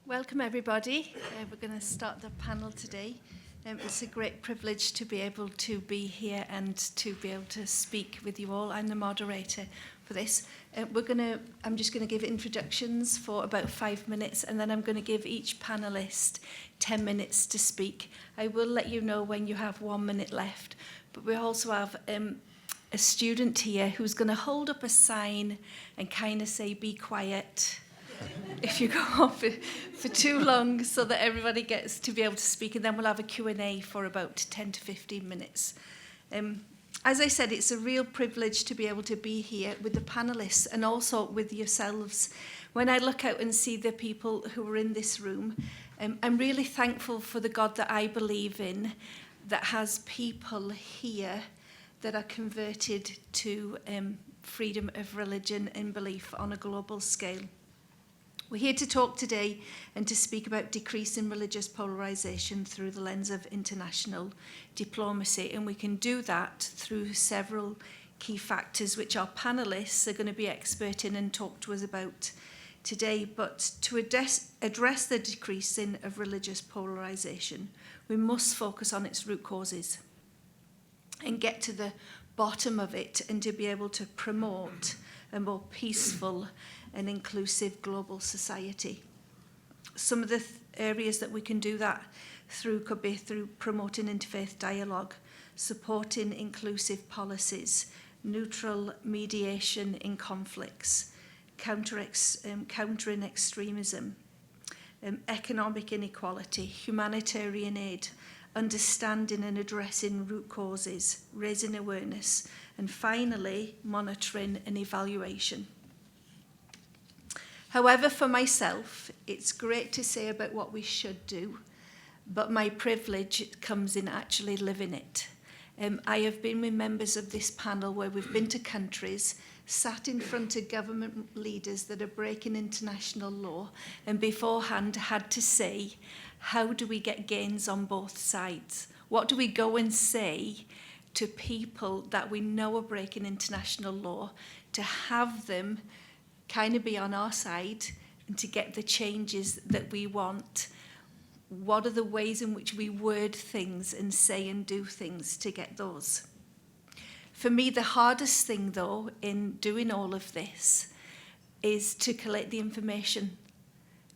Welcome everybody. We're going to start the panel today. It's a great privilege to be able to be here and to be able to speak with you all. I'm the moderator for this. I'm just going to give introductions for about 5 minutes, and then I'm going to give each panelist 10 minutes to speak. I will let you know when you have 1 minute left, but we also have a student here who's going to hold up a sign and kind of say, "Be quiet," if you go on for too long, so that everybody gets to be able to speak, and then we'll have a Q&A for about 10 to 15 minutes. As I said, it's a real privilege to be able to be here with the panelists and also with yourselves. When I look out and see the people who are in this room, I'm really thankful for the God that I believe in, that has people here that are converted to freedom of religion and belief on a global scale. We're here to talk today and to speak about decreasing religious polarization through the lens of international diplomacy, and we can do that through several key factors which our panelists are going to be expert in and talk to us about today. But to address the decreasing of religious polarization, we must focus on its root causes and get to the bottom of it, and to be able to promote a more peaceful and inclusive global society. Some of the areas that we can do that through could be through promoting interfaith dialogue, supporting inclusive policies, neutral mediation in conflicts, countering extremism, economic inequality, humanitarian aid, understanding and addressing root causes, raising awareness, and finally, monitoring and evaluation. However, for myself, it's great to say about what we should do, but my privilege comes in actually living it. I have been with members of this panel where we've been to countries, sat in front of government leaders that are breaking international law, and beforehand had to say, how do we get gains on both sides? What do we go and say to people that we know are breaking international law, to have them kind of be on our side and to get the changes that we want? What are the ways in which we word things and say and do things to get those? For me, the hardest thing, though, in doing all of this is to collect the information,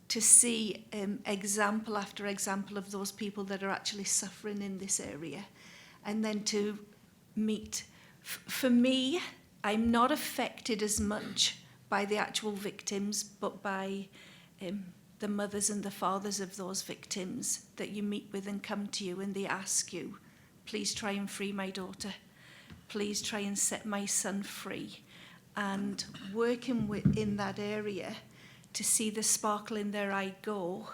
to see example after example of those people that are actually suffering in this area, and then to meet. For me, I'm not affected as much by the actual victims, but by the mothers and the fathers of those victims that you meet with and come to you and they ask you, please try and free my daughter. Please try and set my son free. And working in that area to see the sparkle in their eye go,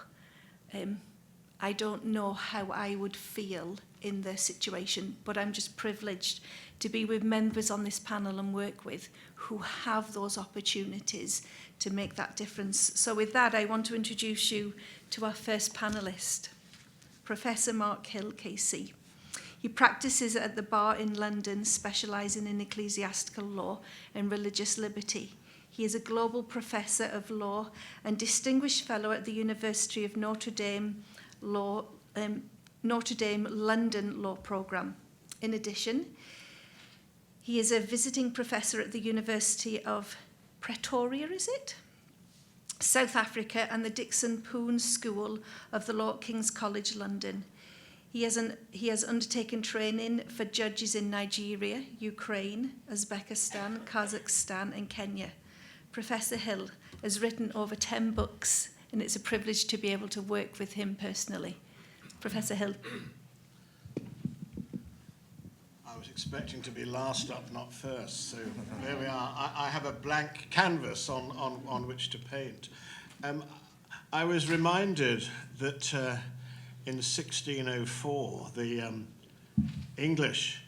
I don't know how I would feel in their situation, but I'm just privileged to be with members on this panel and work with who have those opportunities to make that difference. So with that, I want to introduce you to our first panellist, Professor Mark Hill, KC. He practices at the bar in London, specialising in ecclesiastical law and religious liberty. He is a global professor of law and distinguished fellow at the University of Notre Dame London Law Programme. In addition, he is a visiting professor at the University of Pretoria, South Africa, and the Dixon Poon School of the Law at King's College London. He has undertaken training for judges in Nigeria, Ukraine, Uzbekistan, Kazakhstan, and Kenya. Professor Hill has written over 10 books, and it's a privilege to be able to work with him personally. Professor Hill. I was expecting to be last up, not first, so there we are. I have a blank canvas on which to paint. I was reminded that in 1604, the English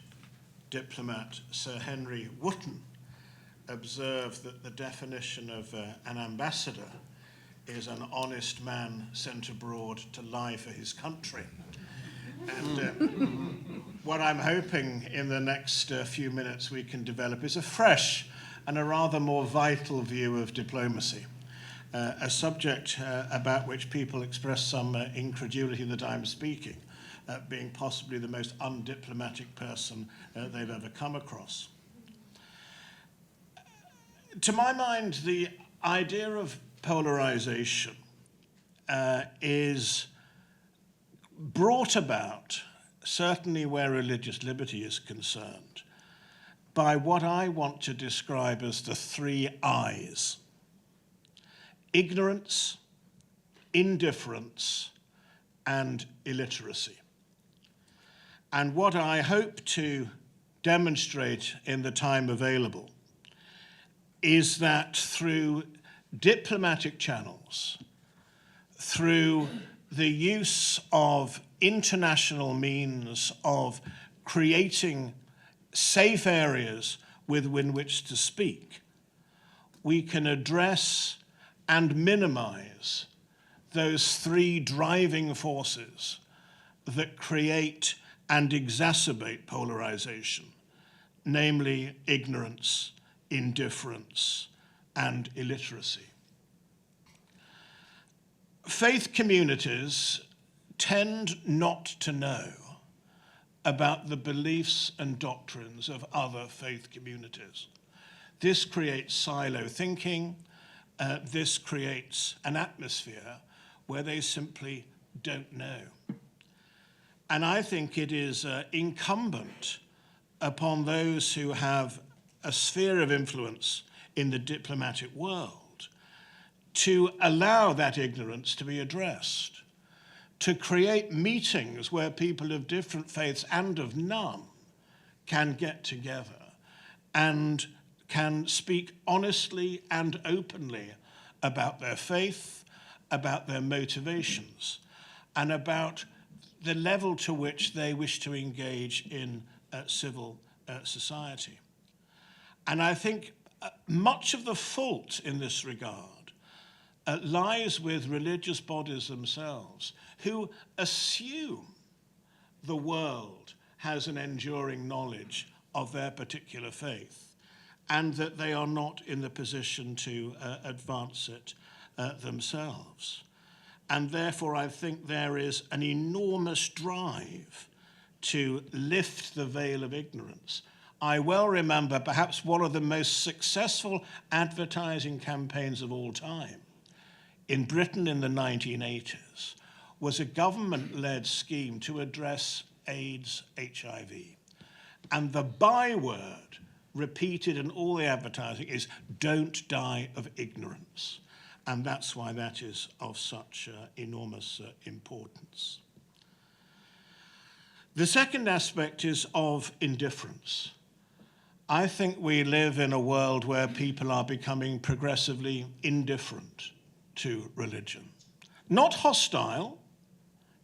diplomat Sir Henry Wotton observed that the definition of an ambassador is an honest man sent abroad to lie for his country. And what I'm hoping in the next few minutes we can develop is a fresh and a rather more vital view of diplomacy. a subject about which people express some incredulity that I'm speaking, being possibly the most undiplomatic person they've ever come across. To my mind, the idea of polarization is brought about, certainly where religious liberty is concerned, by what I want to describe as the 3 I's: ignorance, indifference, and illiteracy. And what I hope to demonstrate in the time available is that through diplomatic channels, through the use of international means of creating safe areas within which to speak, we can address and minimize those 3 driving forces that create and exacerbate polarization, namely ignorance, indifference, and illiteracy. Faith communities tend not to know about the beliefs and doctrines of other faith communities. This creates silo thinking. This creates an atmosphere where they simply don't know. And I think it is incumbent upon those who have a sphere of influence in the diplomatic world to allow that ignorance to be addressed, to create meetings where people of different faiths and of none can get together and can speak honestly and openly about their faith, about their motivations, and about the level to which they wish to engage in civil society. And I think much of the fault in this regard lies with religious bodies themselves, who assume the world has an enduring knowledge of their particular faith, and that they are not in the position to advance it themselves. And therefore, I think there is an enormous drive to lift the veil of ignorance. I well remember perhaps one of the most successful advertising campaigns of all time in Britain in the 1980s was a government-led scheme to address AIDS, HIV. And the byword repeated in all the advertising is, "Don't die of ignorance." And that's why that is of such enormous importance. The second aspect is of indifference. I think we live in a world where people are becoming progressively indifferent to religion. Not hostile,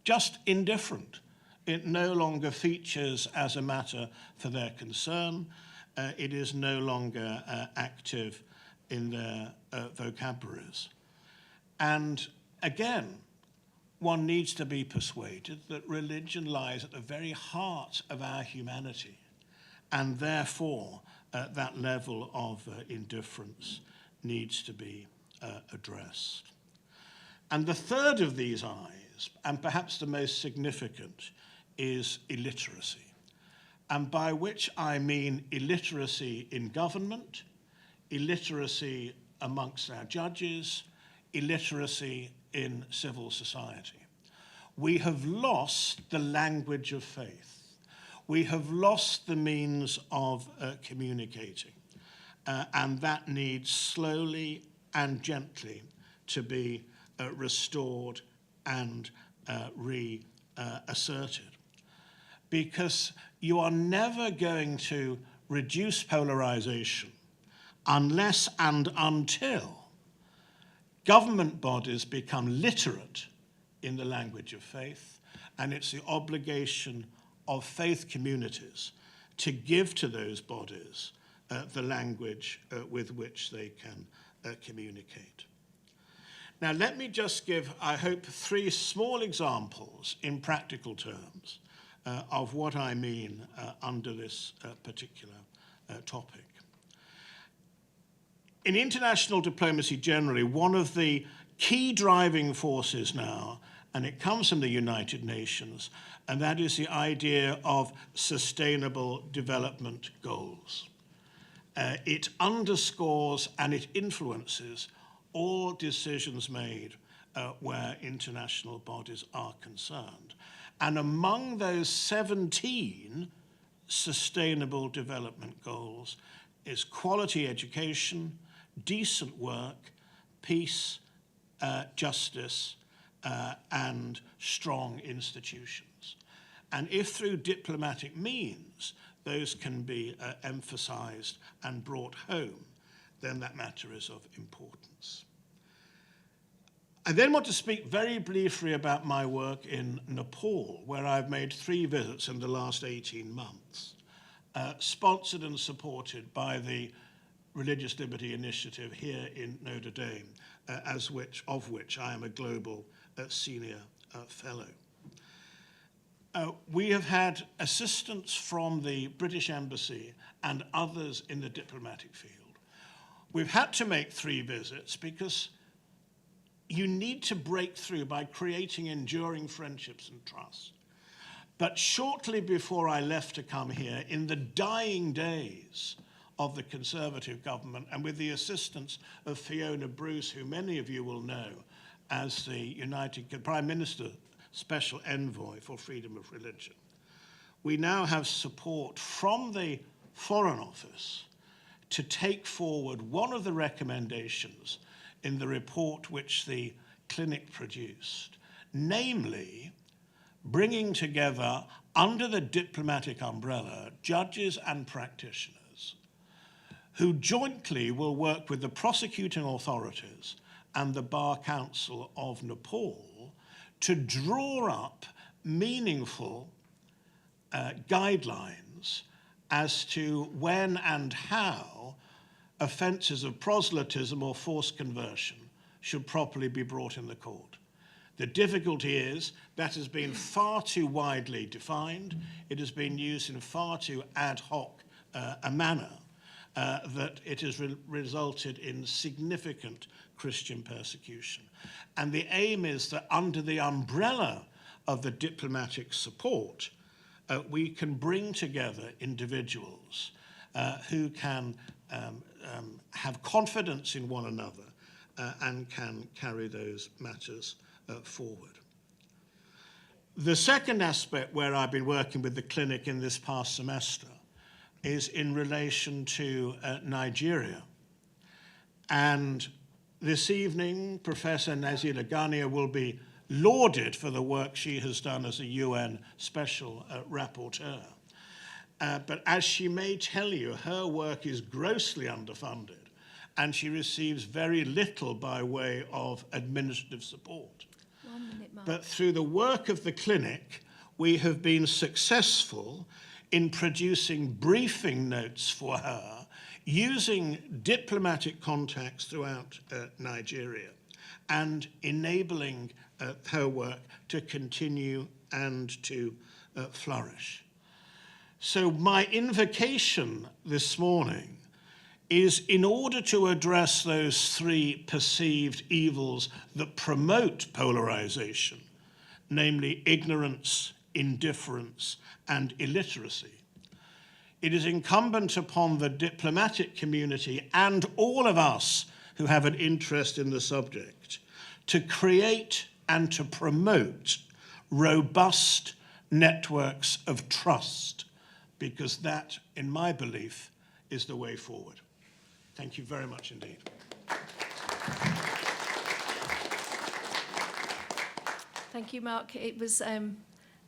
just indifferent. It no longer features as a matter for their concern. It is no longer active in their vocabularies. And again, one needs to be persuaded that religion lies at the very heart of our humanity, and therefore that level of indifference needs to be addressed. And the third of these I's, and perhaps the most significant, is illiteracy. And by which I mean illiteracy in government, illiteracy amongst our judges, illiteracy in civil society. We have lost the language of faith. We have lost the means of communicating. And that needs slowly and gently to be restored and reasserted. Because you are never going to reduce polarization unless and until government bodies become literate in the language of faith, and it's the obligation of faith communities to give to those bodies the language with which they can communicate. Now, let me just give, I hope, 3 small examples in practical terms of what I mean under this particular topic. In international diplomacy generally, one of the key driving forces now, and it comes from the United Nations, and that is the idea of sustainable development goals. It underscores and it influences all decisions made where international bodies are concerned. And among those 17 sustainable development goals is quality education, decent work, peace, justice, and strong institutions. And if through diplomatic means those can be emphasized and brought home, then that matter is of importance. I then want to speak very briefly about my work in Nepal, where I've made 3 visits in the last 18 months, sponsored and supported by the Religious Liberty Initiative here in Notre Dame, of which I am a global senior fellow. We have had assistance from the British Embassy and others in the diplomatic field. We've had to make 3 visits because you need to break through by creating enduring friendships and trust. But shortly before I left to come here, in the dying days of the Conservative government, and with the assistance of Fiona Bruce, who many of you will know as the Prime Minister Special Envoy for Freedom of Religion, we now have support from the Foreign Office to take forward one of the recommendations in the report which the clinic produced, namely bringing together under the diplomatic umbrella judges and practitioners who jointly will work with the prosecuting authorities and the Bar Council of Nepal to draw up meaningful guidelines as to when and how offences of proselytism or forced conversion should properly be brought in the court. The difficulty is that has been far too widely defined. It has been used in far too ad hoc a manner that it has resulted in significant Christian persecution. And the aim is that under the umbrella of the diplomatic support, we can bring together individuals who can have confidence in one another and can carry those matters forward. The second aspect where I've been working with the clinic in this past semester is in relation to Nigeria. And this evening, Professor Nazila Ghania will be lauded for the work she has done as a UN Special Rapporteur. But as she may tell you, her work is grossly underfunded, and she receives very little by way of administrative support. 1 minute, Mark. But through the work of the clinic, we have been successful in producing briefing notes for her using diplomatic contacts throughout Nigeria and enabling her work to continue and to flourish. So my invocation this morning is, in order to address those 3 perceived evils that promote polarization, namely ignorance, indifference, and illiteracy, it is incumbent upon the diplomatic community and all of us who have an interest in the subject to create and to promote robust networks of trust, because that, in my belief, is the way forward. Thank you very much indeed. Thank you, Mark. It was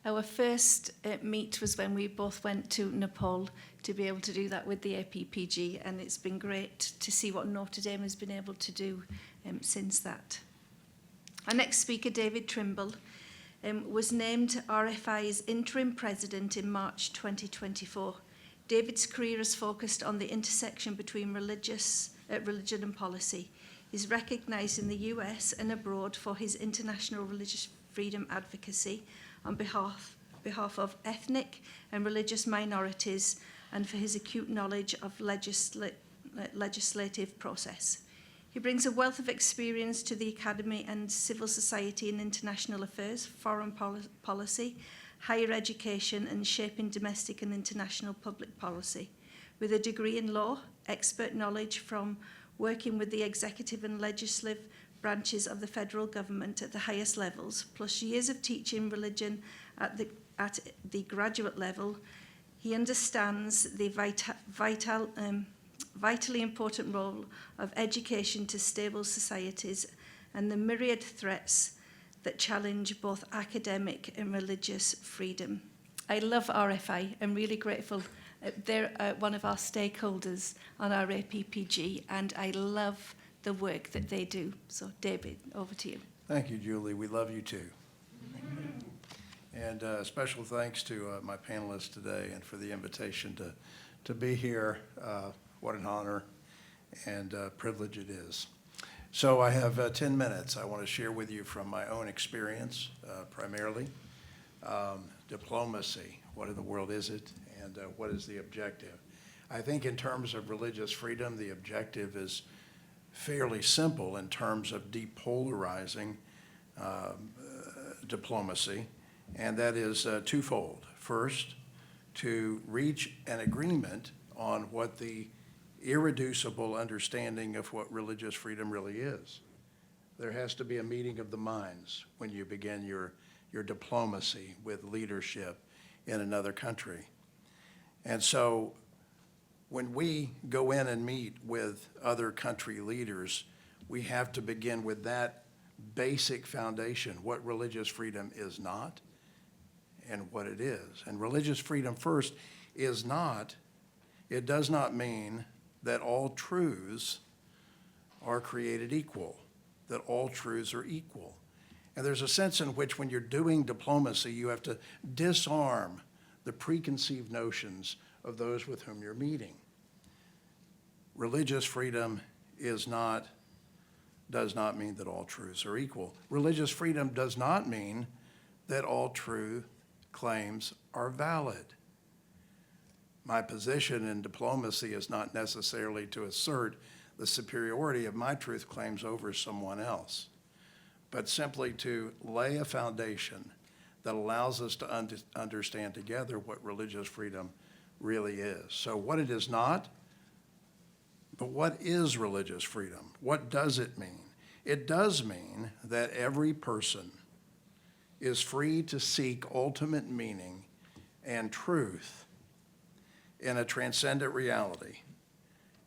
our first meet was when we both went to Nepal to be able to do that with the APPG, and it's been great to see what Notre Dame has been able to do since that. Our next speaker, David Trimble, was named RFI's interim president in March 2024. David's career has focused on the intersection between religion and policy. He's recognised in the US and abroad for his international religious freedom advocacy on behalf of ethnic and religious minorities, and for his acute knowledge of legislative process. He brings a wealth of experience to the academy and civil society in international affairs, foreign policy, higher education, and shaping domestic and international public policy. With a degree in law, expert knowledge from working with the executive and legislative branches of the federal government at the highest levels, plus years of teaching religion at the graduate level, he understands the vitally important role of education to stable societies and the myriad threats that challenge both academic and religious freedom. I love RFI. I'm really grateful. They're one of our stakeholders on our APPG, and I love the work that they do. So, David, over to you. Thank you, Julie. We love you too. And special thanks to my panelists today and for the invitation to be here. What an honor and privilege it is. So I have 10 minutes. I want to share with you from my own experience, primarily. Diplomacy, what in the world is it, and what is the objective? I think in terms of religious freedom, the objective is fairly simple in terms of depolarizing diplomacy, and that is twofold. First, to reach an agreement on what the irreducible understanding of what religious freedom really is. There has to be a meeting of the minds when you begin your diplomacy with leadership in another country. And so when we go in and meet with other country leaders, we have to begin with that basic foundation, what religious freedom is not and what it is. And religious freedom first is not, it does not mean that all truths are created equal, that all truths are equal. And there's a sense in which when you're doing diplomacy, you have to disarm the preconceived notions of those with whom you're meeting. Religious freedom does not mean that all truths are equal. Religious freedom does not mean that all truth claims are valid. My position in diplomacy is not necessarily to assert the superiority of my truth claims over someone else, but simply to lay a foundation that allows us to understand together what religious freedom really is. So what it is not, but what is religious freedom? What does it mean? It does mean that every person is free to seek ultimate meaning and truth in a transcendent reality,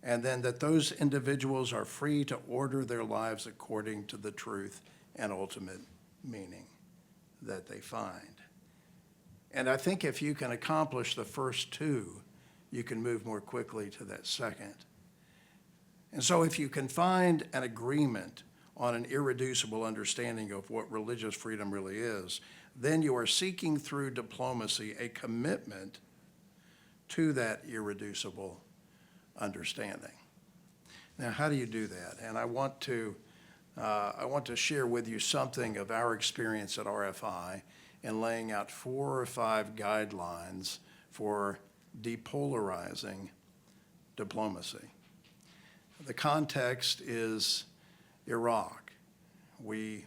and then that those individuals are free to order their lives according to the truth and ultimate meaning that they find. And I think if you can accomplish the first two, you can move more quickly to that second. And so if you can find an agreement on an irreducible understanding of what religious freedom really is, then you are seeking through diplomacy a commitment to that irreducible understanding. Now, how do you do that? And I want to share with you something of our experience at RFI in laying out 4 or 5 guidelines for depolarizing diplomacy. The context is Iraq. We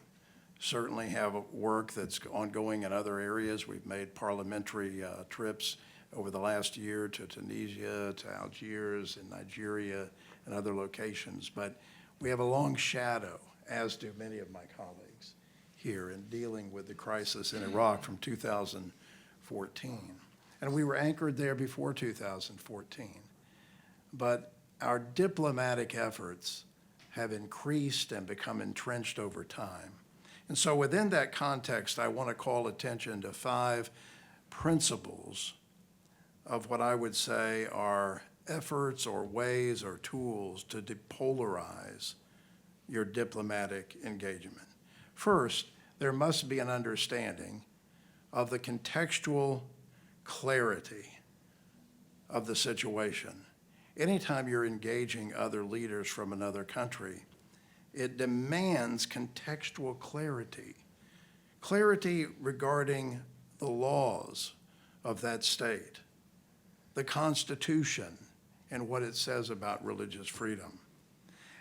certainly have work that's ongoing in other areas. We've made parliamentary trips over the last year to Tunisia, to Algiers, and Nigeria, and other locations. But we have a long shadow, as do many of my colleagues here, in dealing with the crisis in Iraq from 2014. And we were anchored there before 2014. But our diplomatic efforts have increased and become entrenched over time. And so within that context, I want to call attention to 5 principles of what I would say are efforts or ways or tools to depolarize your diplomatic engagement. First, there must be an understanding of the contextual clarity of the situation. Anytime you're engaging other leaders from another country, it demands contextual clarity. Clarity regarding the laws of that state, the Constitution, and what it says about religious freedom.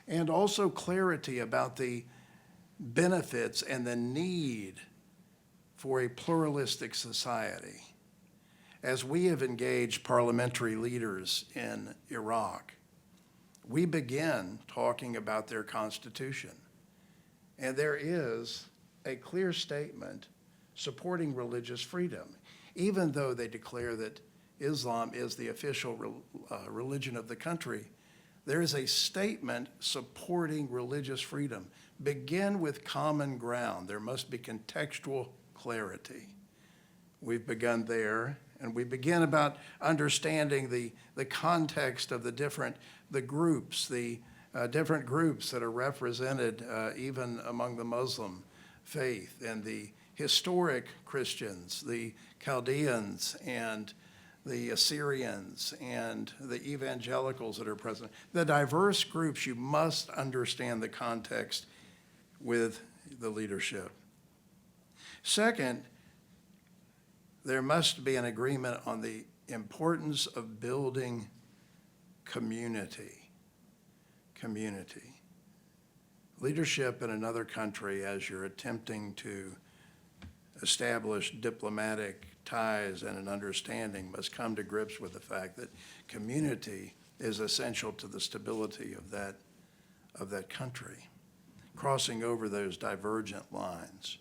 And also clarity about the benefits and the need for a pluralistic society. As we have engaged parliamentary leaders in Iraq, we begin talking about their constitution. And there is a clear statement supporting religious freedom, even though they declare that Islam is the official religion of the country. There is a statement supporting religious freedom. Begin with common ground. There must be contextual clarity. We've begun there, and we begin about understanding the context of the different groups that are represented even among the Muslim faith, and the historic Christians, the Chaldeans, and the Assyrians, and the evangelicals that are present. The diverse groups, you must understand the context with the leadership. Second, there must be an agreement on the importance of building community. Community. Leadership in another country, as you're attempting to establish diplomatic ties and an understanding, must come to grips with the fact that community is essential to the stability of that country, crossing over those divergent lines.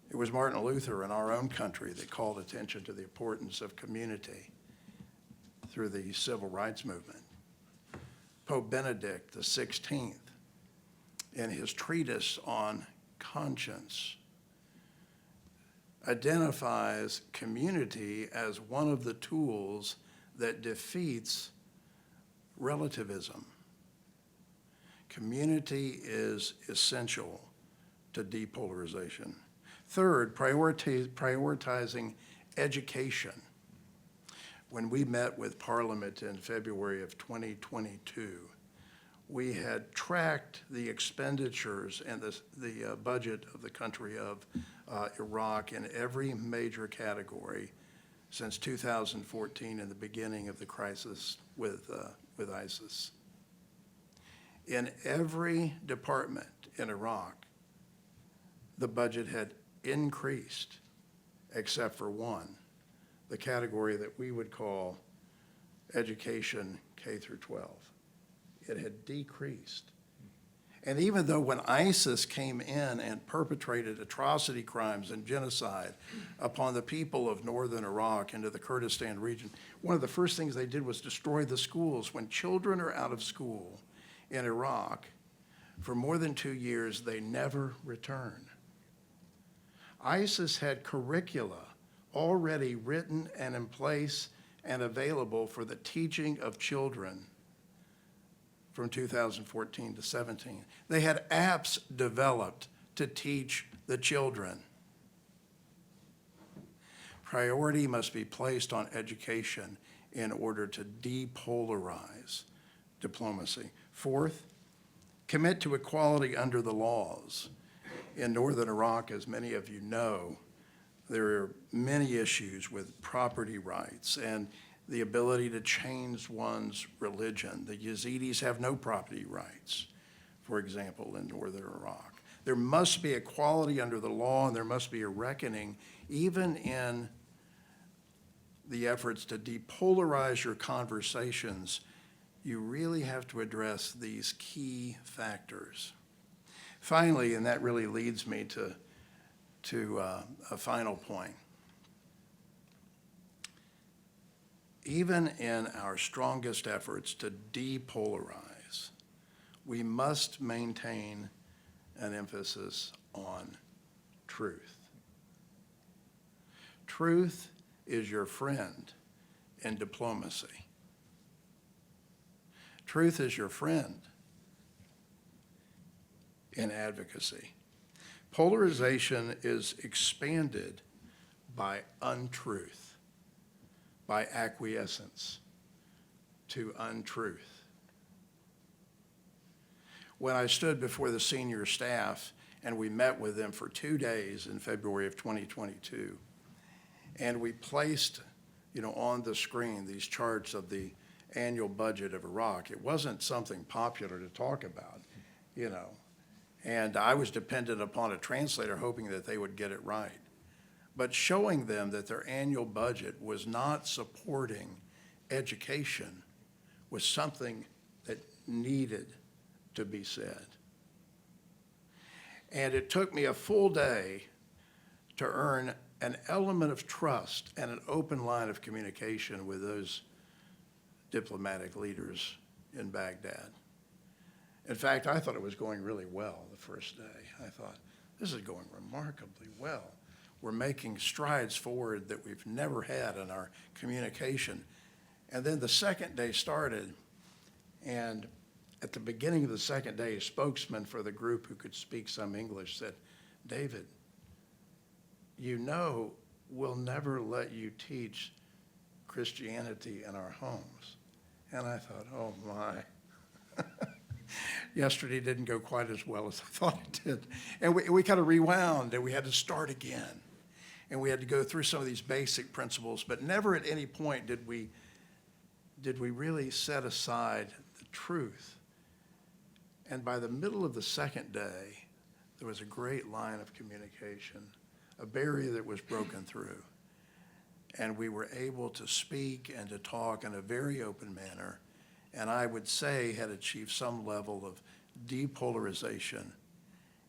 It was Martin Luther in our own country that called attention to the importance of community through the civil rights movement. Pope Benedict XVI, in his treatise on conscience, identifies community as one of the tools that defeats relativism. Community is essential to depolarization. Third, prioritizing education. When we met with Parliament in February of 2022, we had tracked the expenditures and the budget of the country of Iraq in every major category since 2014 and the beginning of the crisis with ISIS. In every department in Iraq, the budget had increased except for one, the category that we would call education K through 12. It had decreased. And even though when ISIS came in and perpetrated atrocity crimes and genocide upon the people of northern Iraq into the Kurdistan region, one of the first things they did was destroy the schools. When children are out of school in Iraq for more than 2 years, they never return. ISIS had curricula already written and in place and available for the teaching of children from 2014 to 17. They had apps developed to teach the children. Priority must be placed on education in order to depolarize diplomacy. Fourth, commit to equality under the laws. In northern Iraq, as many of you know, there are many issues with property rights and the ability to change one's religion. The Yazidis have no property rights, for example, in northern Iraq. There must be equality under the law, and there must be a reckoning, even in the efforts to depolarize your conversations. You really have to address these key factors. Finally, and that really leads me to a final point. Even in our strongest efforts to depolarize, we must maintain an emphasis on truth. Truth is your friend in diplomacy. Truth is your friend in advocacy. Polarization is expanded by untruth, by acquiescence to untruth. When I stood before the senior staff and we met with them for 2 days in February of 2022, and we placed, on the screen these charts of the annual budget of Iraq. It wasn't something popular to talk about, you know. And I was dependent upon a translator hoping that they would get it right. But showing them that their annual budget was not supporting education was something that needed to be said. And it took me a full day to earn an element of trust and an open line of communication with those diplomatic leaders in Baghdad. In fact, I thought it was going really well the first day. I thought, this is going remarkably well. We're making strides forward that we've never had in our communication. And then the second day started, and at the beginning of the second day, a spokesman for the group who could speak some English said, David, you know we'll never let you teach Christianity in our homes. And I thought, oh my. Yesterday didn't go quite as well as I thought it did. And we kind of rewound, and we had to start again. And we had to go through some of these basic principles, but never at any point did we really set aside the truth. And by the middle of the second day, there was a great line of communication, a barrier that was broken through. And we were able to speak and to talk in a very open manner, and I would say had achieved some level of depolarization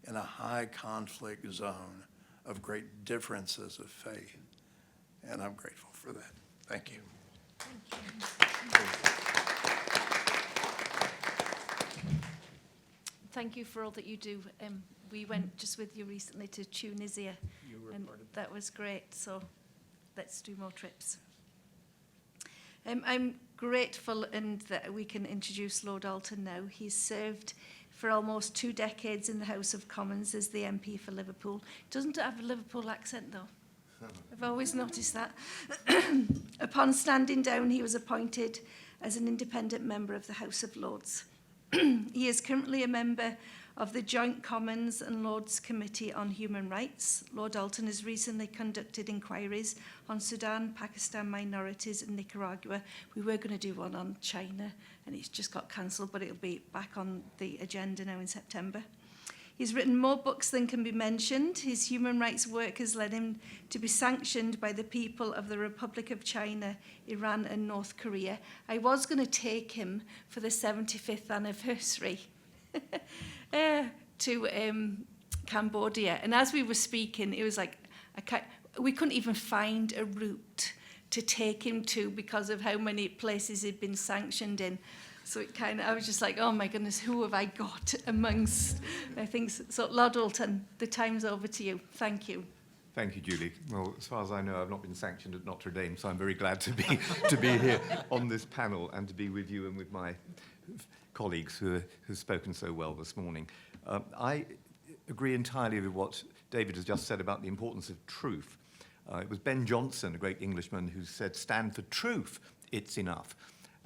in a high conflict zone of great differences of faith. And I'm grateful for that. Thank you. Thank you for all that you do. We went just with you recently to Tunisia, and that was great. So let's do more trips. I'm grateful and that we can introduce Lord Alton now. He's served for almost 2 decades in the House of Commons as the MP for Liverpool. Doesn't have a Liverpool accent, though. I've always noticed that. Upon standing down, he was appointed as an independent member of the House of Lords. He is currently a member of the Joint Commons and Lords Committee on Human Rights. Lord Alton has recently conducted inquiries on Sudan, Pakistan minorities and Nicaragua. We were going to do one on China and it's just got cancelled, but it'll be back on the agenda now in September. He's written more books than can be mentioned. His human rights work has led him to be sanctioned by the people of the Republic of China, Iran and North Korea. I was going to take him for the 75th anniversary to Cambodia. And as we were speaking, it was like, we couldn't even find a route to take him to because of how many places he'd been sanctioned in. So I was just like, oh my goodness, who have I got amongst? I think so. Lord Alton, the time's over to you. Thank you. Thank you, Julie. Well, as far as I know, I've not been sanctioned at Notre Dame, so I'm very glad to be here on this panel and to be with you and with my colleagues who have spoken so well this morning. I agree entirely with what David has just said about the importance of truth. It was Ben Jonson, a great Englishman, who said, "Stand for truth, it's enough."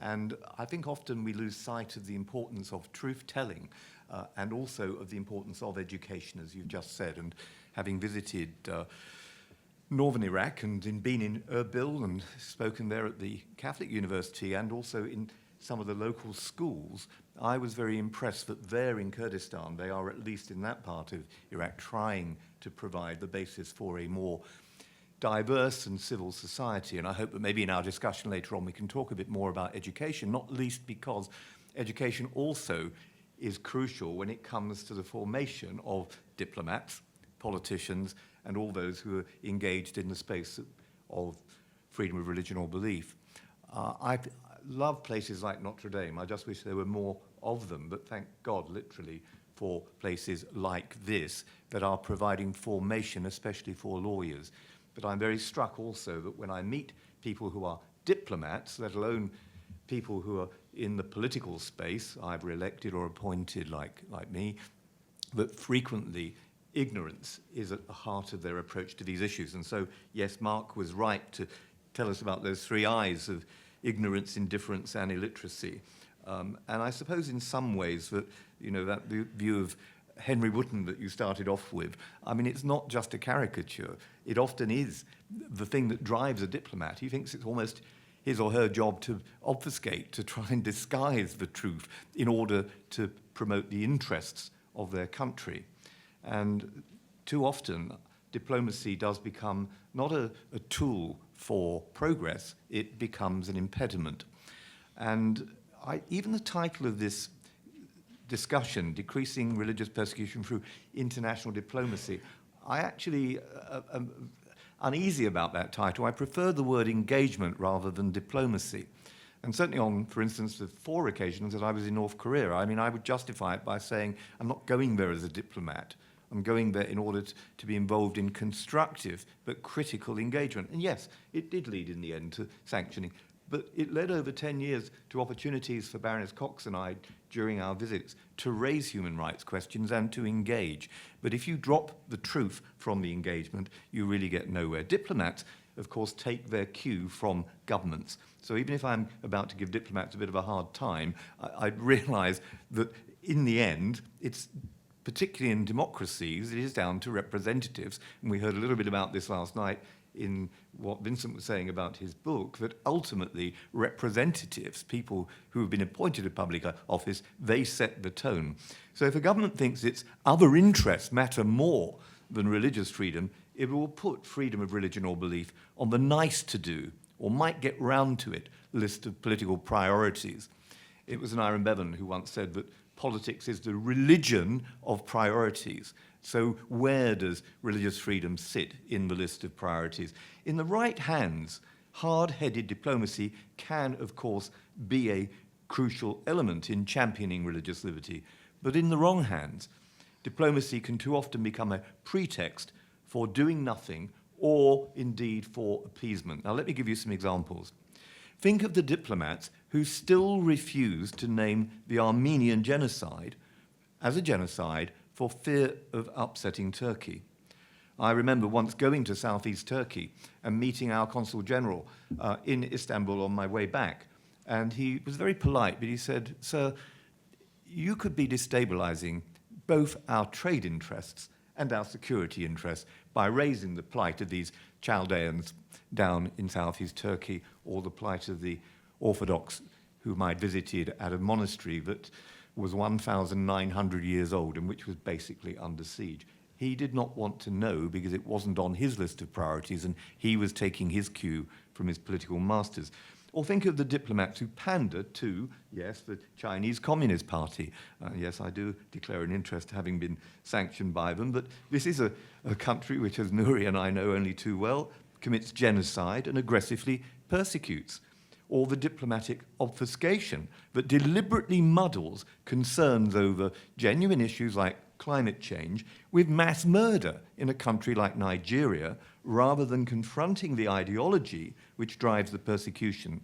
And I think often we lose sight of the importance of truth-telling and also of the importance of education, as you've just said. And having visited northern Iraq and been in Erbil and spoken there at the Catholic University and also in some of the local schools, I was very impressed that there in Kurdistan, they are at least in that part of Iraq trying to provide the basis for a more diverse and civil society. And I hope that maybe in our discussion later on we can talk a bit more about education, not least because education also is crucial when it comes to the formation of diplomats, politicians, and all those who are engaged in the space of freedom of religion or belief. I love places like Notre Dame. I just wish there were more of them, but thank God, literally, for places like this that are providing formation, especially for lawyers. But I'm very struck also that when I meet people who are diplomats, let alone people who are in the political space, either elected or appointed like me, that frequently ignorance is at the heart of their approach to these issues. And so, yes, Mark was right to tell us about those 3 I's of ignorance, indifference, and illiteracy. And I suppose in some ways that, that view of Henry Wotton that you started off with, I mean, it's not just a caricature. It often is the thing that drives a diplomat. He thinks it's almost his or her job to obfuscate, to try and disguise the truth in order to promote the interests of their country. And too often, diplomacy does become not a tool for progress, it becomes an impediment. And even the title of this discussion, Decreasing Religious Persecution Through International Diplomacy, I actually am uneasy about that title. I prefer the word engagement rather than diplomacy. And certainly on, for instance, the 4 occasions that I was in North Korea, I mean, I would justify it by saying, I'm not going there as a diplomat. I'm going there in order to be involved in constructive but critical engagement. And yes, it did lead in the end to sanctioning, but it led over 10 years to opportunities for Baroness Cox and I during our visits to raise human rights questions and to engage. But if you drop the truth from the engagement, you really get nowhere. Diplomats, of course, take their cue from governments. So even if I'm about to give diplomats a bit of a hard time, I realise that in the end, it's particularly in democracies, it is down to representatives. And we heard a little bit about this last night in what Vincent was saying about his book, that ultimately representatives, people who have been appointed to public office, they set the tone. So if a government thinks its other interests matter more than religious freedom, it will put freedom of religion or belief on the nice to do, or might get round to it, list of political priorities. It was an Aaron Bevan who once said that politics is the religion of priorities. So where does religious freedom sit in the list of priorities? In the right hands, hard-headed diplomacy can, of course, be a crucial element in championing religious liberty. But in the wrong hands, diplomacy can too often become a pretext for doing nothing or indeed for appeasement. Now let me give you some examples. Think of the diplomats who still refuse to name the Armenian genocide as a genocide for fear of upsetting Turkey. I remember once going to southeast Turkey and meeting our consul general in Istanbul on my way back. And he was very polite, but he said, "Sir, you could be destabilizing both our trade interests and our security interests by raising the plight of these Chaldeans down in southeast Turkey, or the plight of the Orthodox whom I'd visited at a monastery that was 1,900 years old and which was basically under siege." He did not want to know because it wasn't on his list of priorities and he was taking his cue from his political masters. Or think of the diplomats who pander to, yes, the Chinese Communist Party. Yes, I do declare an interest having been sanctioned by them, but this is a country which, as Nuri and I know only too well, commits genocide and aggressively persecutes. Or the diplomatic obfuscation that deliberately muddles concerns over genuine issues like climate change with mass murder in a country like Nigeria, rather than confronting the ideology which drives the persecution.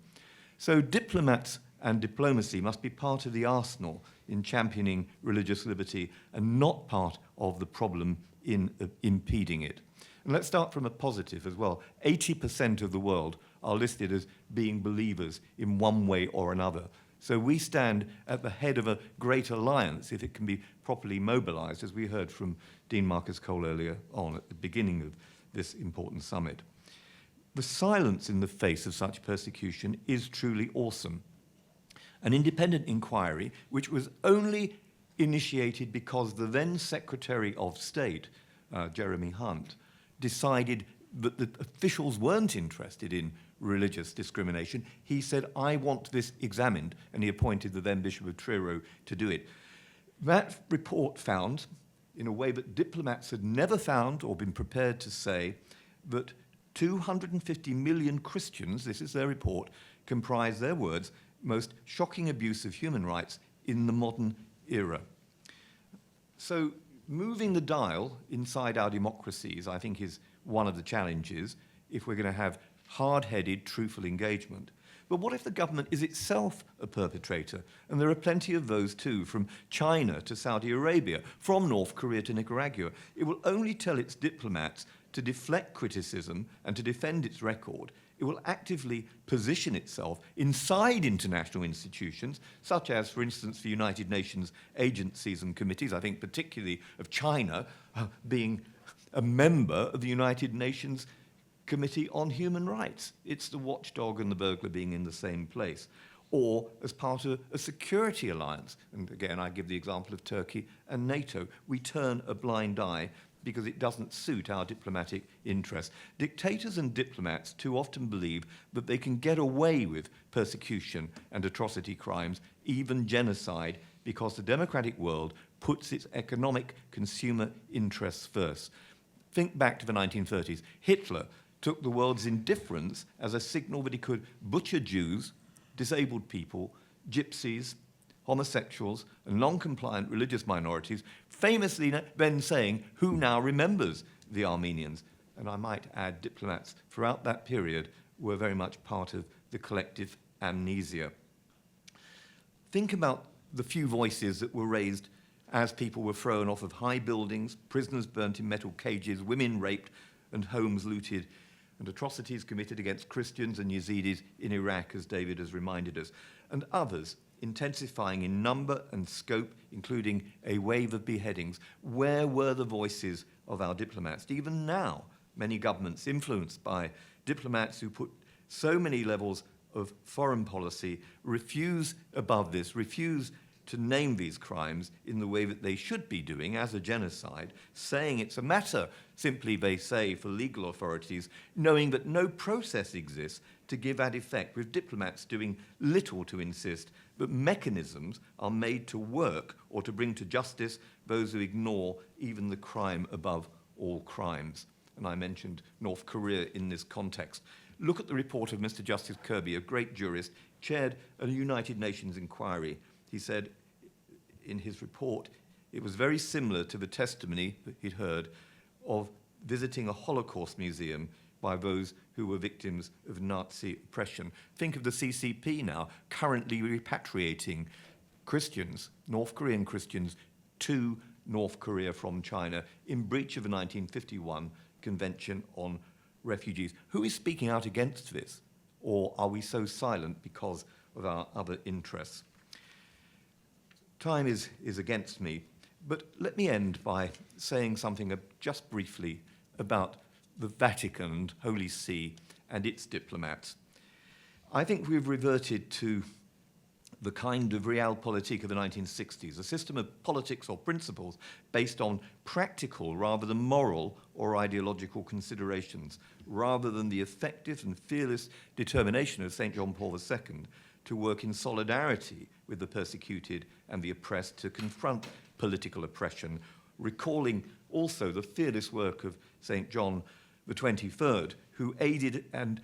So diplomats and diplomacy must be part of the arsenal in championing religious liberty and not part of the problem in impeding it. And let's start from a positive as well. 80% of the world are listed as being believers in one way or another. So we stand at the head of a great alliance if it can be properly mobilized, as we heard from Dean Marcus Cole earlier on at the beginning of this important summit. The silence in the face of such persecution is truly awesome. An independent inquiry, which was only initiated because the then Secretary of State, Jeremy Hunt, decided that the officials weren't interested in religious discrimination. He said, "I want this examined," and he appointed the then Bishop of Truro to do it. That report found, in a way that diplomats had never found or been prepared to say, that 250 million Christians, this is their report, comprise, their words, most shocking abuse of human rights in the modern era. So moving the dial inside our democracies, I think, is one of the challenges if we're going to have hard-headed, truthful engagement. But what if the government is itself a perpetrator? And there are plenty of those too, from China to Saudi Arabia, from North Korea to Nicaragua. It will only tell its diplomats to deflect criticism and to defend its record. It will actively position itself inside international institutions, such as, for instance, the United Nations agencies and committees, I think particularly of China being a member of the United Nations Committee on Human Rights. It's the watchdog and the burglar being in the same place. Or as part of a security alliance. And again, I give the example of Turkey and NATO. We turn a blind eye because it doesn't suit our diplomatic interests. Dictators and diplomats too often believe that they can get away with persecution and atrocity crimes, even genocide, because the democratic world puts its economic consumer interests first. Think back to the 1930s. Hitler took the world's indifference as a signal that he could butcher Jews, disabled people, gypsies, homosexuals, and non-compliant religious minorities, famously then saying, "Who now remembers the Armenians?" And I might add, diplomats throughout that period were very much part of the collective amnesia. Think about the few voices that were raised as people were thrown off of high buildings, prisoners burnt in metal cages, women raped, and homes looted, and atrocities committed against Christians and Yazidis in Iraq, as David has reminded us, and others intensifying in number and scope, including a wave of beheadings. Where were the voices of our diplomats? Even now, many governments influenced by diplomats who put so many levels of foreign policy refuse to name these crimes in the way that they should be doing as a genocide, saying it's a matter, simply they say, for legal authorities, knowing that no process exists to give that effect, with diplomats doing little to insist that mechanisms are made to work or to bring to justice those who ignore even the crime above all crimes. And I mentioned North Korea in this context. Look at the report of Mr. Justice Kirby, a great jurist, chaired a United Nations inquiry. He said in his report it was very similar to the testimony that he'd heard of visiting a Holocaust museum by those who were victims of Nazi oppression. Think of the CCP now currently repatriating Christians, North Korean Christians, to North Korea from China in breach of the 1951 Convention on Refugees. Who is speaking out against this? Or are we so silent because of our other interests? Time is against me, but let me end by saying something just briefly about the Vatican and Holy See and its diplomats. I think we've reverted to the kind of realpolitik of the 1960s, a system of politics or principles based on practical rather than moral or ideological considerations, rather than the effective and fearless determination of St. John Paul II to work in solidarity with the persecuted and the oppressed to confront political oppression, recalling also the fearless work of St. John the 23rd, who aided and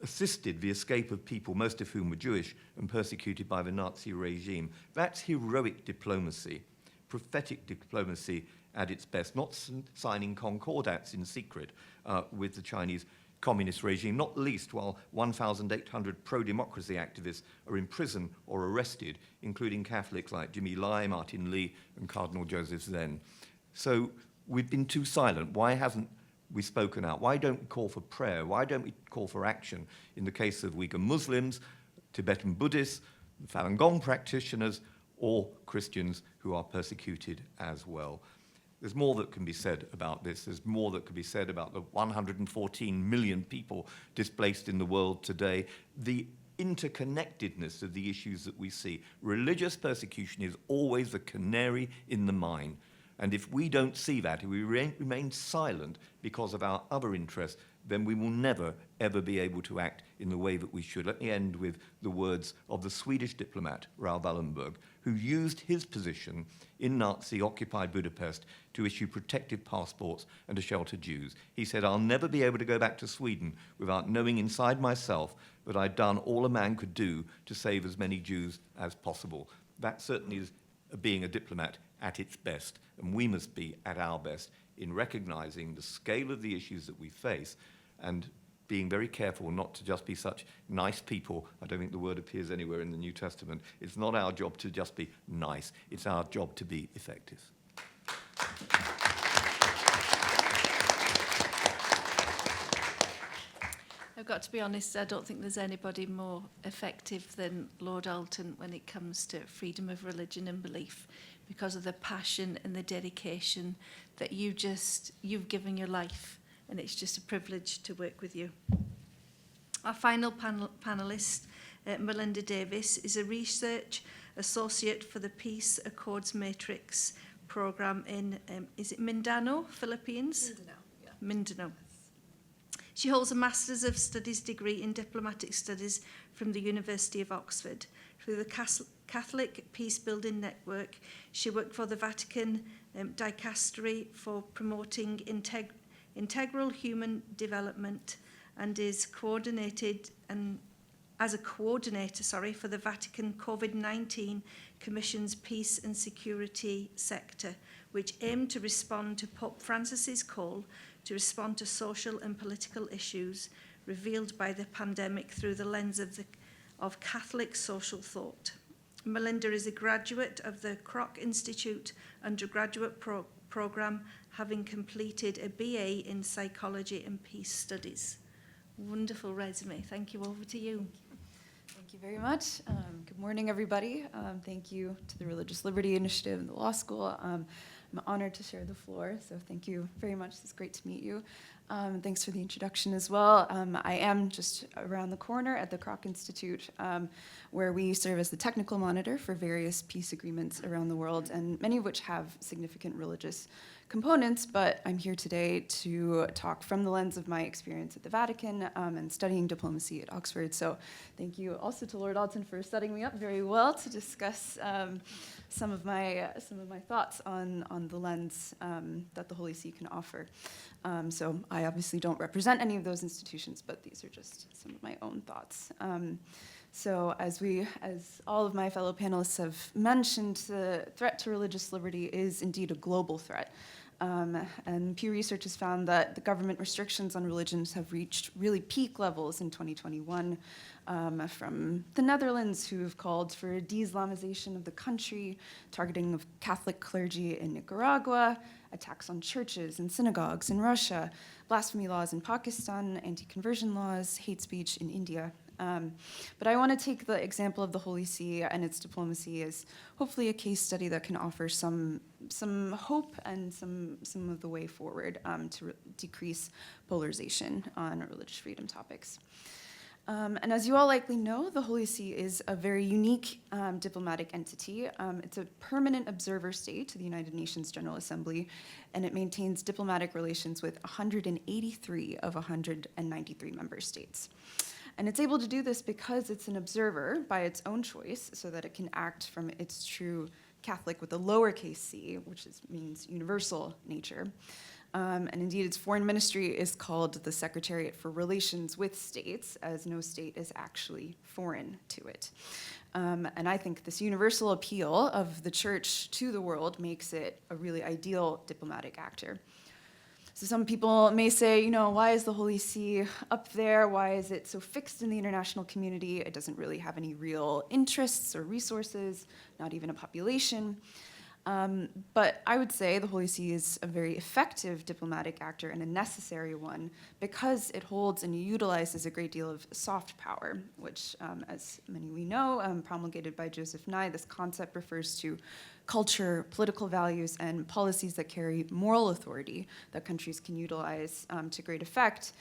assisted the escape of people, most of whom were Jewish and persecuted by the Nazi regime. That's heroic diplomacy, prophetic diplomacy at its best, not signing concordats in secret with the Chinese communist regime, not least while 1,800 pro-democracy activists are in prison or arrested, including Catholics like Jimmy Lai, Martin Lee, and Cardinal Joseph Zen. So we've been too silent. Why hasn't we spoken out? Why don't we call for prayer? Why don't we call for action in the case of Uyghur Muslims, Tibetan Buddhists, Falun Gong practitioners, or Christians who are persecuted as well? There's more that can be said about this. There's more that can be said about the 114 million people displaced in the world today, the interconnectedness of the issues that we see. Religious persecution is always the canary in the mine. And if we don't see that, if we remain silent because of our other interests, then we will never, ever be able to act in the way that we should. Let me end with the words of the Swedish diplomat, Raoul Wallenberg, who used his position in Nazi-occupied Budapest to issue protective passports and to shelter Jews. He said, "I'll never be able to go back to Sweden without knowing inside myself that I'd done all a man could do to save as many Jews as possible." That certainly is being a diplomat at its best, and we must be at our best in recognizing the scale of the issues that we face and being very careful not to just be such nice people. I don't think the word appears anywhere in the New Testament. It's not our job to just be nice. It's our job to be effective. I've got to be honest, I don't think there's anybody more effective than Lord Alton when it comes to freedom of religion and belief, because of the passion and the dedication that you've given your life and it's just a privilege to work with you. Our final panelist, Melinda Davis, is a research associate for the Peace Accords Matrix program in, is it Mindanao, Philippines? Mindanao, yeah. Mindanao. She holds a Master's of Studies degree in Diplomatic Studies from the University of Oxford. Through the Catholic Peace Building Network, she worked for the Vatican Dicastery for promoting integral human development and is coordinated and as a coordinator, for the Vatican COVID-19 Commission's Peace and Security sector, which aimed to respond to Pope Francis's call to respond to social and political issues revealed by the pandemic through the lens of Catholic social thought. Melinda is a graduate of the Kroc Institute undergraduate program, having completed a BA in Psychology and Peace Studies. Wonderful resume. Thank you. Over to you. Thank you very much. Good morning, everybody. Thank you to the Religious Liberty Initiative and the law school. I'm honored to share the floor, so thank you very much. It's great to meet you. Thanks for the introduction as well. I am just around the corner at the Kroc Institute, where we serve as the technical monitor for various peace agreements around the world, and many of which have significant religious components, but I'm here today to talk from the lens of my experience at the Vatican and studying diplomacy at Oxford. So thank you also to Lord Alton for setting me up very well to discuss some of my thoughts on the lens that the Holy See can offer. So I obviously don't represent any of those institutions, but these are just some of my own thoughts. So as all of my fellow panelists have mentioned, the threat to religious liberty is indeed a global threat. And Pew Research has found that the government restrictions on religions have reached really peak levels in 2021, from the Netherlands, who have called for a de-Islamization of the country, targeting of Catholic clergy in Nicaragua, attacks on churches and synagogues in Russia, blasphemy laws in Pakistan, anti-conversion laws, hate speech in India. But I want to take the example of the Holy See and its diplomacy as hopefully a case study that can offer some hope and some of the way forward to decrease polarization on religious freedom topics. And as you all likely know, the Holy See is a very unique diplomatic entity. It's a permanent observer state to the United Nations General Assembly, and it maintains diplomatic relations with 183 of 193 member states. And it's able to do this because it's an observer by its own choice, so that it can act from its true Catholic with a lowercase c, which means universal nature. And indeed, its foreign ministry is called the Secretariat for Relations with States, as no state is actually foreign to it. And I think this universal appeal of the Church to the world makes it a really ideal diplomatic actor. So some people may say, why is the Holy See up there? Why is it so fixed in the international community? It doesn't really have any real interests or resources, not even a population. But I would say the Holy See is a very effective diplomatic actor and a necessary one because it holds and utilizes a great deal of soft power, which, as many we know, promulgated by Joseph Nye, this concept refers to culture, political values, and policies that carry moral authority that countries can utilize to great effect,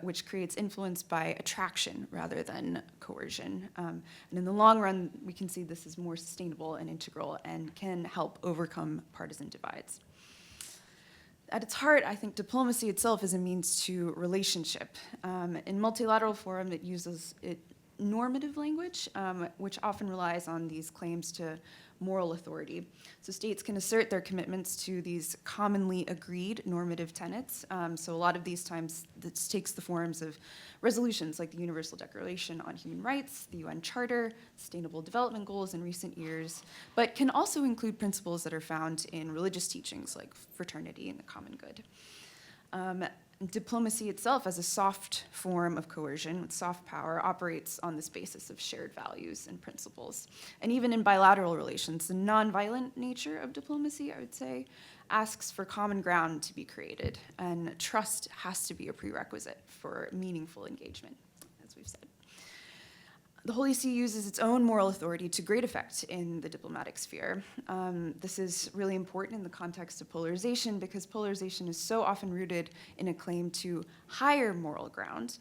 which creates influence by attraction rather than coercion. And in the long run, we can see this is more sustainable and integral and can help overcome partisan divides. At its heart, I think diplomacy itself is a means to relationship. In multilateral forum, it uses normative language, which often relies on these claims to moral authority. So states can assert their commitments to these commonly agreed normative tenets. So a lot of these times, this takes the forms of resolutions like the Universal Declaration on Human Rights, the UN Charter, Sustainable Development Goals in recent years, but can also include principles that are found in religious teachings like fraternity and the common good. Diplomacy itself, as a soft form of coercion with soft power, operates on this basis of shared values and principles. And even in bilateral relations, the nonviolent nature of diplomacy, I would say, asks for common ground to be created, and trust has to be a prerequisite for meaningful engagement, as we've said. The Holy See uses its own moral authority to great effect in the diplomatic sphere. This is really important in the context of polarization because polarization is so often rooted in a claim to higher moral ground.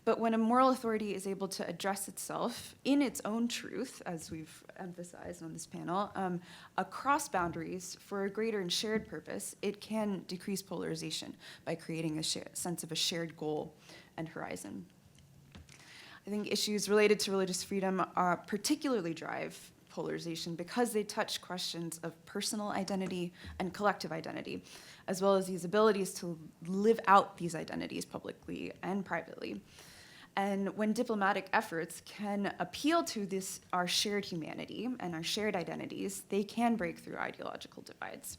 But when a moral authority is able to address itself in its own truth, as we've emphasized on this panel, across boundaries for a greater and shared purpose, it can decrease polarization by creating a sense of a shared goal and horizon. I think issues related to religious freedom particularly drive polarization because they touch questions of personal identity and collective identity, as well as these abilities to live out these identities publicly and privately. And when diplomatic efforts can appeal to our shared humanity and our shared identities, they can break through ideological divides.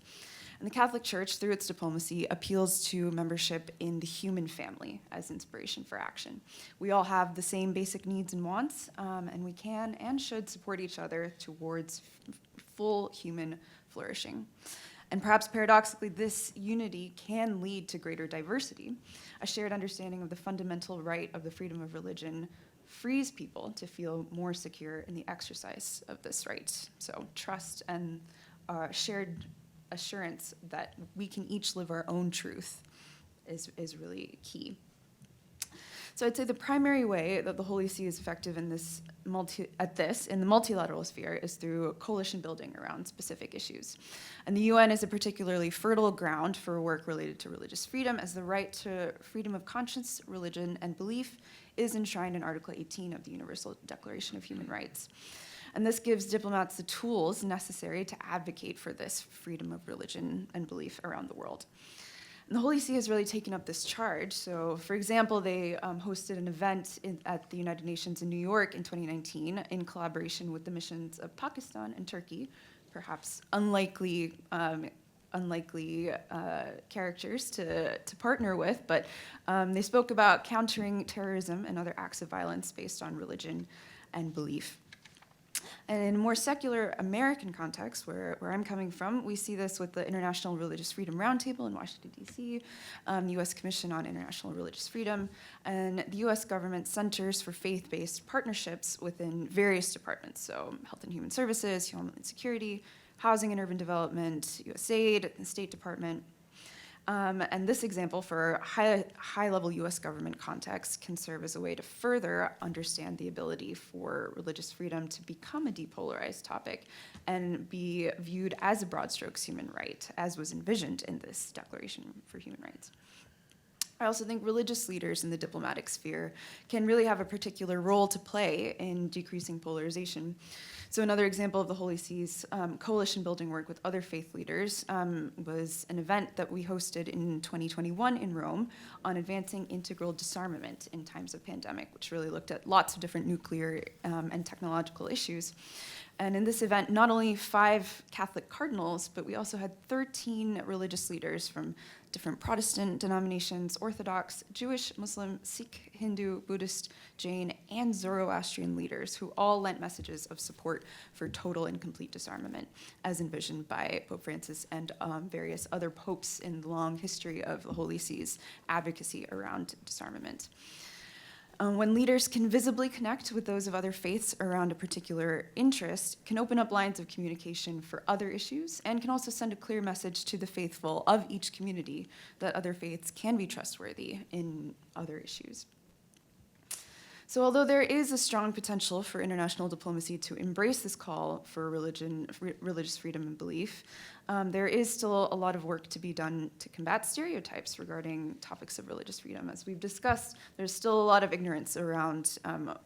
And the Catholic Church, through its diplomacy, appeals to membership in the human family as inspiration for action. We all have the same basic needs and wants, and we can and should support each other towards full human flourishing. And perhaps paradoxically, this unity can lead to greater diversity. A shared understanding of the fundamental right of the freedom of religion frees people to feel more secure in the exercise of this right. So trust and shared assurance that we can each live our own truth is really key. So I'd say the primary way that the Holy See is effective in in the multilateral sphere is through coalition building around specific issues. And the UN is a particularly fertile ground for work related to religious freedom, as the right to freedom of conscience, religion, and belief is enshrined in Article 18 of the Universal Declaration of Human Rights. And this gives diplomats the tools necessary to advocate for this freedom of religion and belief around the world. And the Holy See has really taken up this charge. So, for example, they hosted an event at the United Nations in New York in 2019 in collaboration with the missions of Pakistan and Turkey, perhaps unlikely characters to partner with, but they spoke about countering terrorism and other acts of violence based on religion and belief. And in a more secular American context, where I'm coming from, we see this with the International Religious Freedom Roundtable in Washington, D.C., U.S. Commission on International Religious Freedom, and the U.S. government centers for faith-based partnerships within various departments, so Health and Human Services, Homeland Security, Housing and Urban Development, USAID, the State Department. And this example for high-level U.S. government context can serve as a way to further understand the ability for religious freedom to become a depolarized topic and be viewed as a broad strokes human right, as was envisioned in this Declaration for Human Rights. I also think religious leaders in the diplomatic sphere can really have a particular role to play in decreasing polarization. So another example of the Holy See's coalition building work with other faith leaders was an event that we hosted in 2021 in Rome on advancing integral disarmament in times of pandemic, which really looked at lots of different nuclear and technological issues. And in this event, not only 5 Catholic cardinals, but we also had 13 religious leaders from different Protestant denominations, Orthodox, Jewish, Muslim, Sikh, Hindu, Buddhist, Jain, and Zoroastrian leaders who all lent messages of support for total and complete disarmament, as envisioned by Pope Francis and various other popes in the long history of the Holy See's advocacy around disarmament. When leaders can visibly connect with those of other faiths around a particular interest, can open up lines of communication for other issues, and can also send a clear message to the faithful of each community that other faiths can be trustworthy in other issues. So although there is a strong potential for international diplomacy to embrace this call for religious freedom and belief, there is still a lot of work to be done to combat stereotypes regarding topics of religious freedom. As we've discussed, there's still a lot of ignorance around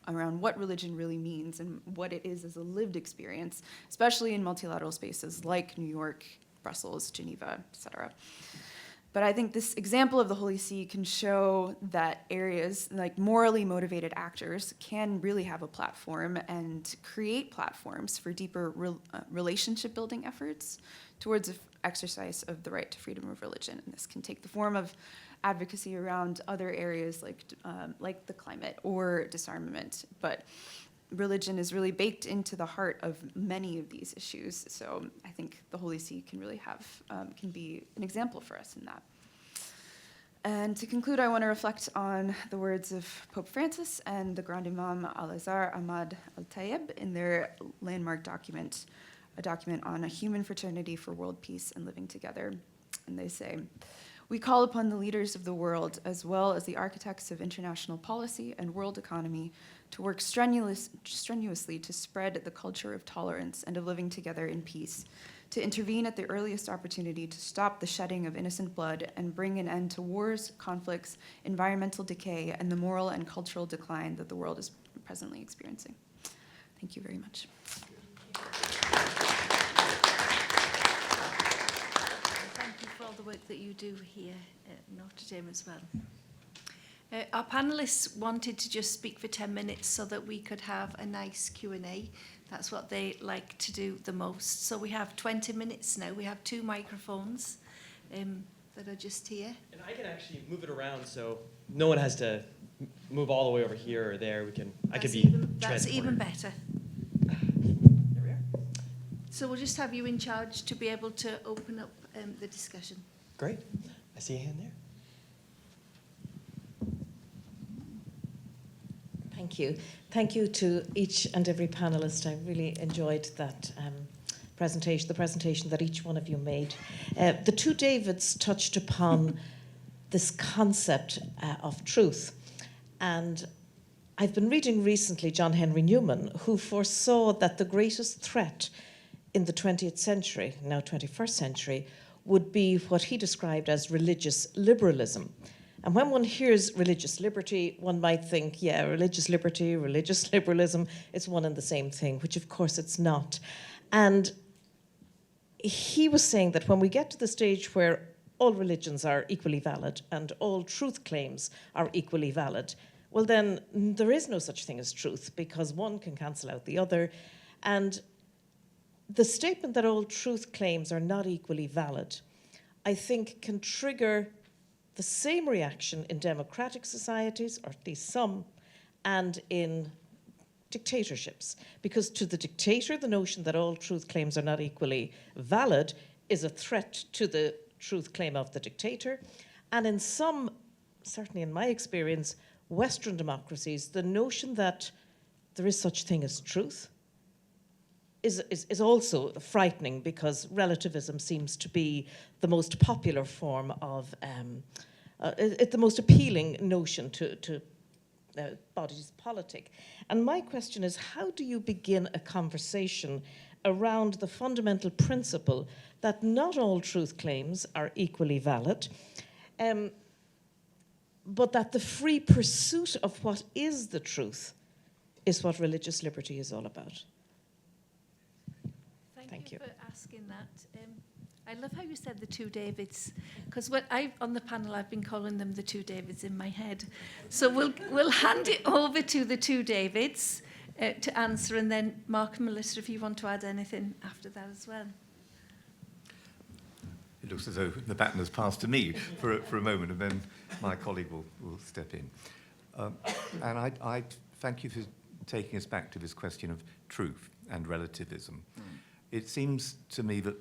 what religion really means and what it is as a lived experience, especially in multilateral spaces like New York, Brussels, Geneva, et cetera. But I think this example of the Holy See can show that areas like morally motivated actors can really have a platform and create platforms for deeper relationship building efforts towards the exercise of the right to freedom of religion. And this can take the form of advocacy around other areas like the climate or disarmament. But religion is really baked into the heart of many of these issues. So I think the Holy See can really can be an example for us in that. And to conclude, I want to reflect on the words of Pope Francis and the Grand Imam Al-Azhar Ahmad Al-Tayeb in their landmark document, a document on a human fraternity for world peace and living together. And they say, "We call upon the leaders of the world, as well as the architects of international policy and world economy, to work strenuously to spread the culture of tolerance and of living together in peace, to intervene at the earliest opportunity to stop the shedding of innocent blood and bring an end to wars, conflicts, environmental decay, and the moral and cultural decline that the world is presently experiencing." Thank you very much. Thank you for all the work that you do here at Notre Dame as well. Our panellists wanted to just speak for 10 minutes so that we could have a nice Q&A. That's what they like to do the most. So we have 20 minutes now. We have 2 microphones that are just here. And I can actually move it around so no one has to move all the way over here or there. That's even better. There we are. So we'll just have you in charge to be able to open up the discussion. Great. I see a hand there. Thank you. Thank you to each and every panelist. I really enjoyed that presentation, the presentation that each one of you made. The 2 Davids touched upon this concept of truth. And I've been reading recently John Henry Newman, who foresaw that the greatest threat in the 20th century, now 21st century, would be what he described as religious liberalism. And when one hears religious liberty, one might think, yeah, religious liberty, religious liberalism, it's one and the same thing, which of course it's not. And he was saying that when we get to the stage where all religions are equally valid and all truth claims are equally valid, well then there is no such thing as truth because one can cancel out the other. And the statement that all truth claims are not equally valid, I think can trigger the same reaction in democratic societies, or at least some, and in dictatorships. Because to the dictator, the notion that all truth claims are not equally valid is a threat to the truth claim of the dictator. And in some, certainly in my experience, Western democracies, the notion that there is such thing as truth is also frightening because relativism seems to be the most popular form of, the most appealing notion to bodies politic. And my question is, how do you begin a conversation around the fundamental principle that not all truth claims are equally valid, but that the free pursuit of what is the truth is what religious liberty is all about? Thank you for asking that. I love how you said the 2 Davids, because on the panel I've been calling them the 2 Davids in my head. So we'll hand it over to the 2 Davids to answer, and then Mark and Melissa, if you want to add anything after that as well. It looks as though the baton has passed to me for a moment, and then my colleague will step in. And I thank you for taking us back to this question of truth and relativism. It seems to me that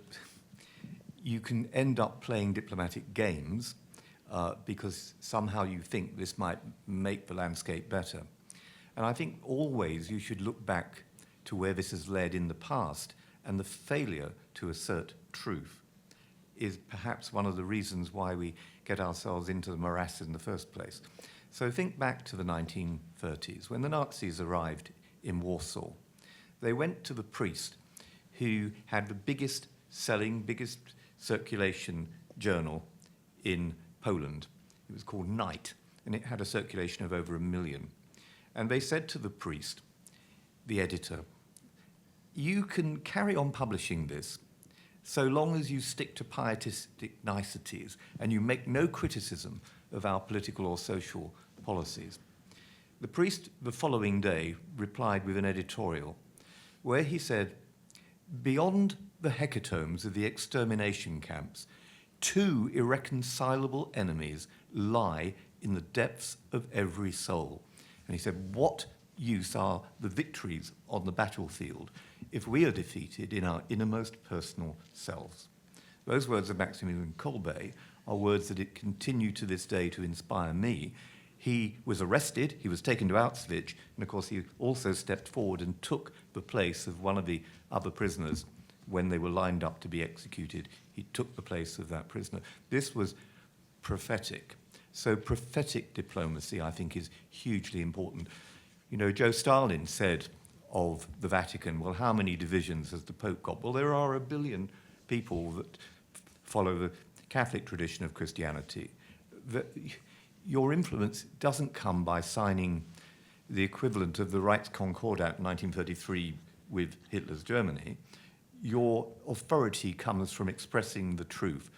you can end up playing diplomatic games because somehow you think this might make the landscape better. And I think always you should look back to where this has led in the past, and the failure to assert truth is perhaps one of the reasons why we get ourselves into the morass in the first place. So think back to the 1930s, when the Nazis arrived in Warsaw. They went to the priest who had the biggest circulation journal in Poland. It was called Night, and it had a circulation of over 1 million. And they said to the priest, the editor, you can carry on publishing this so long as you stick to pietistic niceties and you make no criticism of our political or social policies. The priest, the following day, replied with an editorial where he said, beyond the hecatombs of the extermination camps, 2 irreconcilable enemies lie in the depths of every soul. And he said, what use are the victories on the battlefield if we are defeated in our innermost personal selves? Those words of Maximilian Kolbe are words that it continue to this day to inspire me. He was arrested, he was taken to Auschwitz, and of course he also stepped forward and took the place of one of the other prisoners when they were lined up to be executed. He took the place of that prisoner. This was prophetic. So prophetic diplomacy, I think, is hugely important. You know, Joe Stalin said of the Vatican, well, how many divisions has the Pope got? Well, there are 1 billion people that follow the Catholic tradition of Christianity. Your influence doesn't come by signing the equivalent of the Reichskonkordat in 1933 with Hitler's Germany. Your authority comes from expressing the truth.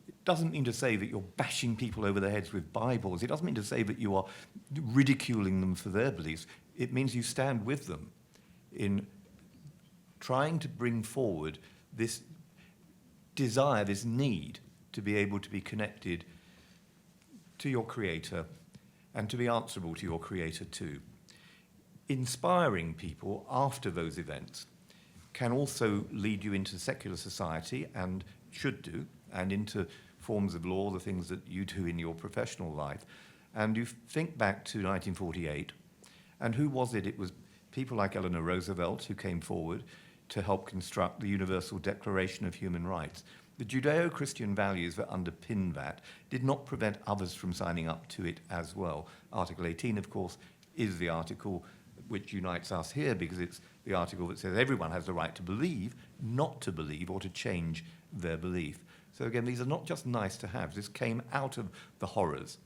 It doesn't mean to say that you're bashing people over the heads with Bibles. It doesn't mean to say that you are ridiculing them for their beliefs. It means you stand with them in trying to bring forward this desire, this need to be able to be connected to your Creator and to be answerable to your Creator too. Inspiring people after those events can also lead you into secular society, and should do, and into forms of law, the things that you do in your professional life. And you think back to 1948, and who was it? It was people like Eleanor Roosevelt who came forward to help construct the Universal Declaration of Human Rights. The Judeo-Christian values that underpin that did not prevent others from signing up to it as well. Article 18, of course, is the article which unites us here, because it's the article that says everyone has the right to believe, not to believe, or to change their belief. So again, these are not just nice to have. This came out of the horrors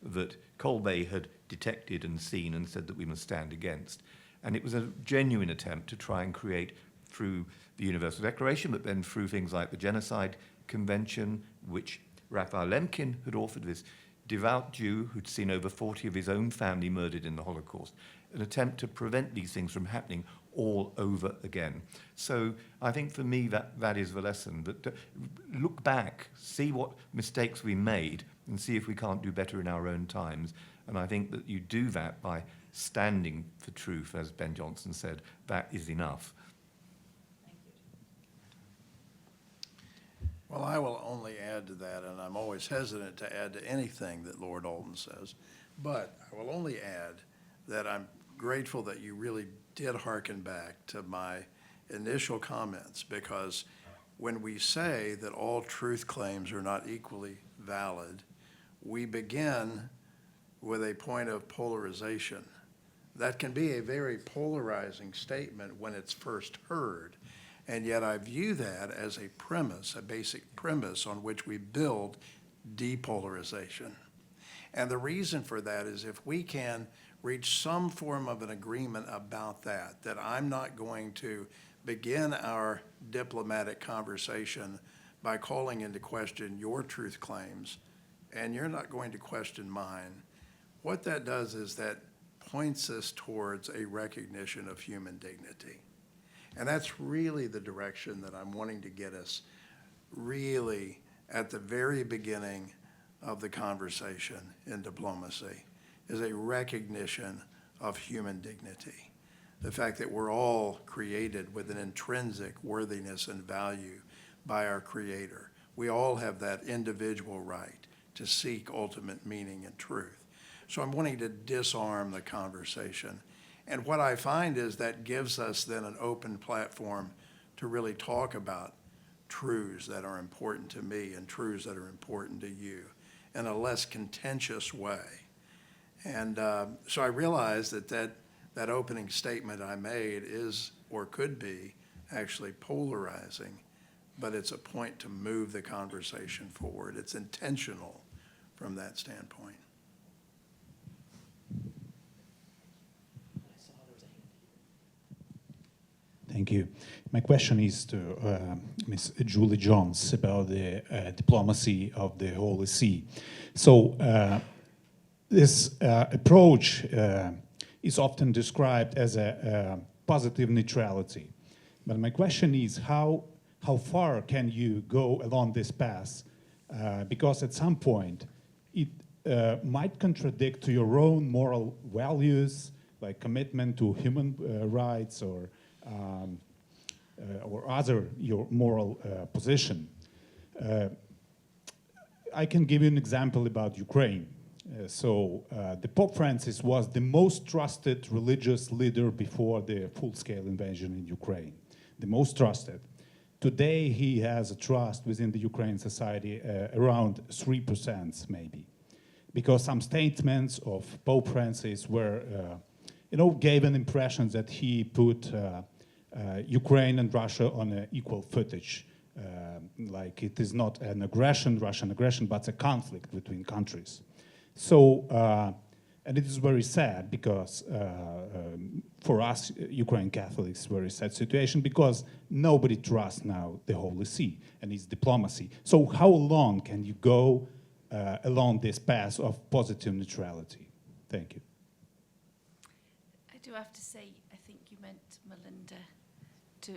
that Kolbe had detected and seen and said that we must stand against. And it was a genuine attempt to try and create, through the Universal Declaration, but then through things like the Genocide Convention, which Raphael Lemkin had authored, this devout Jew who'd seen over 40 of his own family murdered in the Holocaust, an attempt to prevent these things from happening all over again. So I think for me that is the lesson, that look back, see what mistakes we made, and see if we can't do better in our own times. And I think that you do that by standing for truth, as Ben Jonson said. That is enough. Well, I will only add to that, and I'm always hesitant to add to anything that Lord Alton says, but I will only add that I'm grateful that you really did hearken back to my initial comments, because when we say that all truth claims are not equally valid, we begin with a point of polarization. That can be a very polarizing statement when it's first heard. And yet I view that as a premise, a basic premise on which we build depolarization. And the reason for that is if we can reach some form of an agreement about that, that I'm not going to begin our diplomatic conversation by calling into question your truth claims, and you're not going to question mine, what that does is that points us towards a recognition of human dignity. And that's really the direction that I'm wanting to get us really at the very beginning of the conversation in diplomacy, is a recognition of human dignity. The fact that we're all created with an intrinsic worthiness and value by our Creator. We all have that individual right to seek ultimate meaning and truth. So I'm wanting to disarm the conversation. And what I find is that gives us then an open platform to really talk about truths that are important to me and truths that are important to you in a less contentious way. And so I realized that opening statement I made is, or could be, actually polarizing, but it's a point to move the conversation forward. It's intentional from that standpoint. Thank you. My question is to Ms. Julie Jones about the diplomacy of the Holy See. So this approach is often described as a positive neutrality. But my question is how far can you go along this path? Because at some point it might contradict to your own moral values, like commitment to human rights or other your moral position. I can give you an example about Ukraine. The Pope Francis was the most trusted religious leader before the full-scale invasion in Ukraine. The most trusted. Today, he has a trust within the Ukrainian society around 3% maybe. Because some statements of Pope Francis were, gave an impression that he put Ukraine and Russia on an equal footage. Like it is not an aggression, Russian aggression, but a conflict between countries. And it is very sad because for us, Ukrainian Catholics, very sad situation because nobody trusts now the Holy See and its diplomacy. So how long can you go along this path of positive neutrality? Thank you. I do have to say, I think you meant Melinda to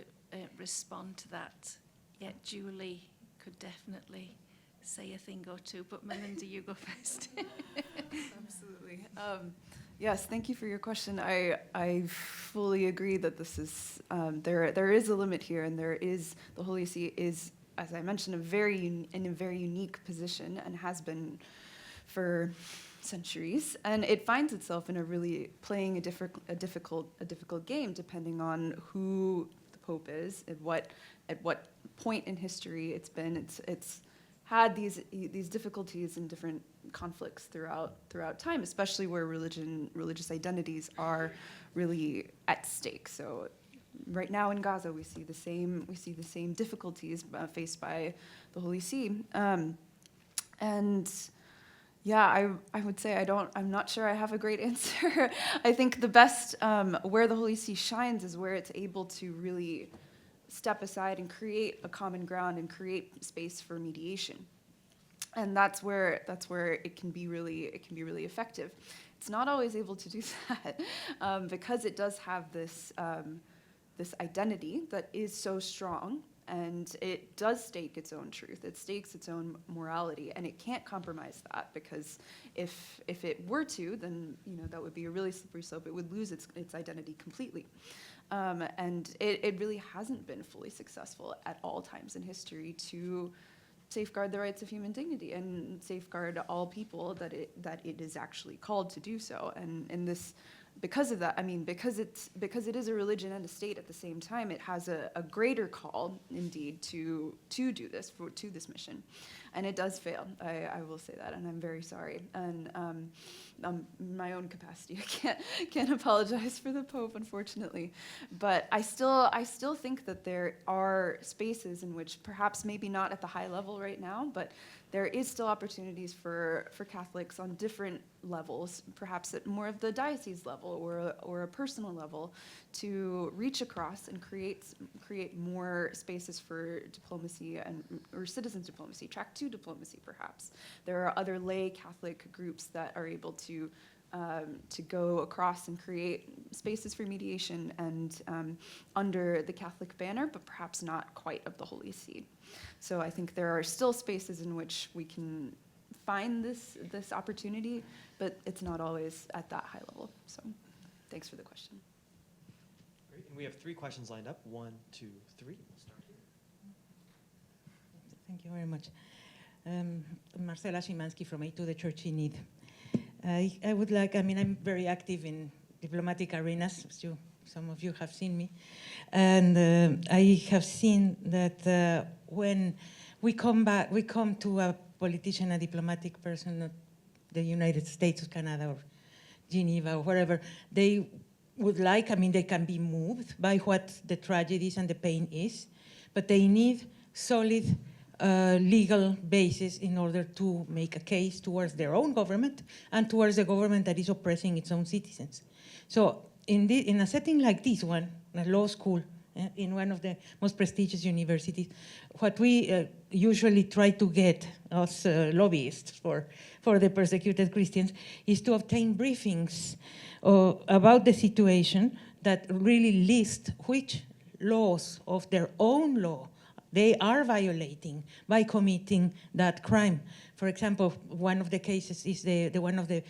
respond to that. Yeah, Julie could definitely say a thing or two, but Melinda, you go first. Absolutely. Yes, thank you for your question. I fully agree that this is there is a limit here, and the Holy See is, as I mentioned, in a very unique position and has been for centuries, and it finds itself in playing a difficult game depending on who the Pope is, at what point in history it's been. It's had these difficulties and different conflicts throughout time, especially where religious identities are really at stake. So right now in Gaza, we see the same difficulties faced by the Holy See, and yeah, I would say I'm not sure I have a great answer. I think the best where the Holy See shines is where it's able to really step aside and create a common ground and create space for mediation. And that's where it can be really effective. It's not always able to do that because it does have this identity that is so strong, and it does stake its own truth. It stakes its own morality, and it can't compromise that, because if it were to, then that would be a really slippery slope. It would lose its identity completely. And it really hasn't been fully successful at all times in history to safeguard the rights of human dignity and safeguard all people that it is actually called to do so. And in this, because of that, because it is a religion and a state at the same time, it has a greater call indeed to do this, to this mission, and it does fail. I will say that, and I'm very sorry. And in my own capacity, I can't apologize for the Pope, unfortunately. But I still think that there are spaces in which, perhaps maybe not at the high level right now, but there is still opportunities for Catholics on different levels, perhaps at more of the diocese level or a personal level, to reach across and create more spaces for diplomacy or citizen diplomacy, track 2 diplomacy perhaps. There are other lay Catholic groups that are able to go across and create spaces for mediation and under the Catholic banner, but perhaps not quite of the Holy See. So I think there are still spaces in which we can find this opportunity, but it's not always at that high level. So thanks for the question. Great. And we have 3 questions lined up. 1, 2, 3. We'll start here. Thank you very much. Marcela Szymanski from A to the Church in Need. I would like, I'm very active in diplomatic arenas, as some of you have seen me. And I have seen that when we come to a politician, a diplomatic person, of the United States, Canada, or Geneva, or wherever, they would like, they can be moved by what the tragedies and the pain is, but they need solid legal basis in order to make a case towards their own government and towards the government that is oppressing its own citizens. So in a setting like this one, a law school, in one of the most prestigious universities, what we usually try to get as lobbyists for the persecuted Christians is to obtain briefings about the situation that really list which laws of their own law they are violating by committing that crime. For example, one of the cases is the one of the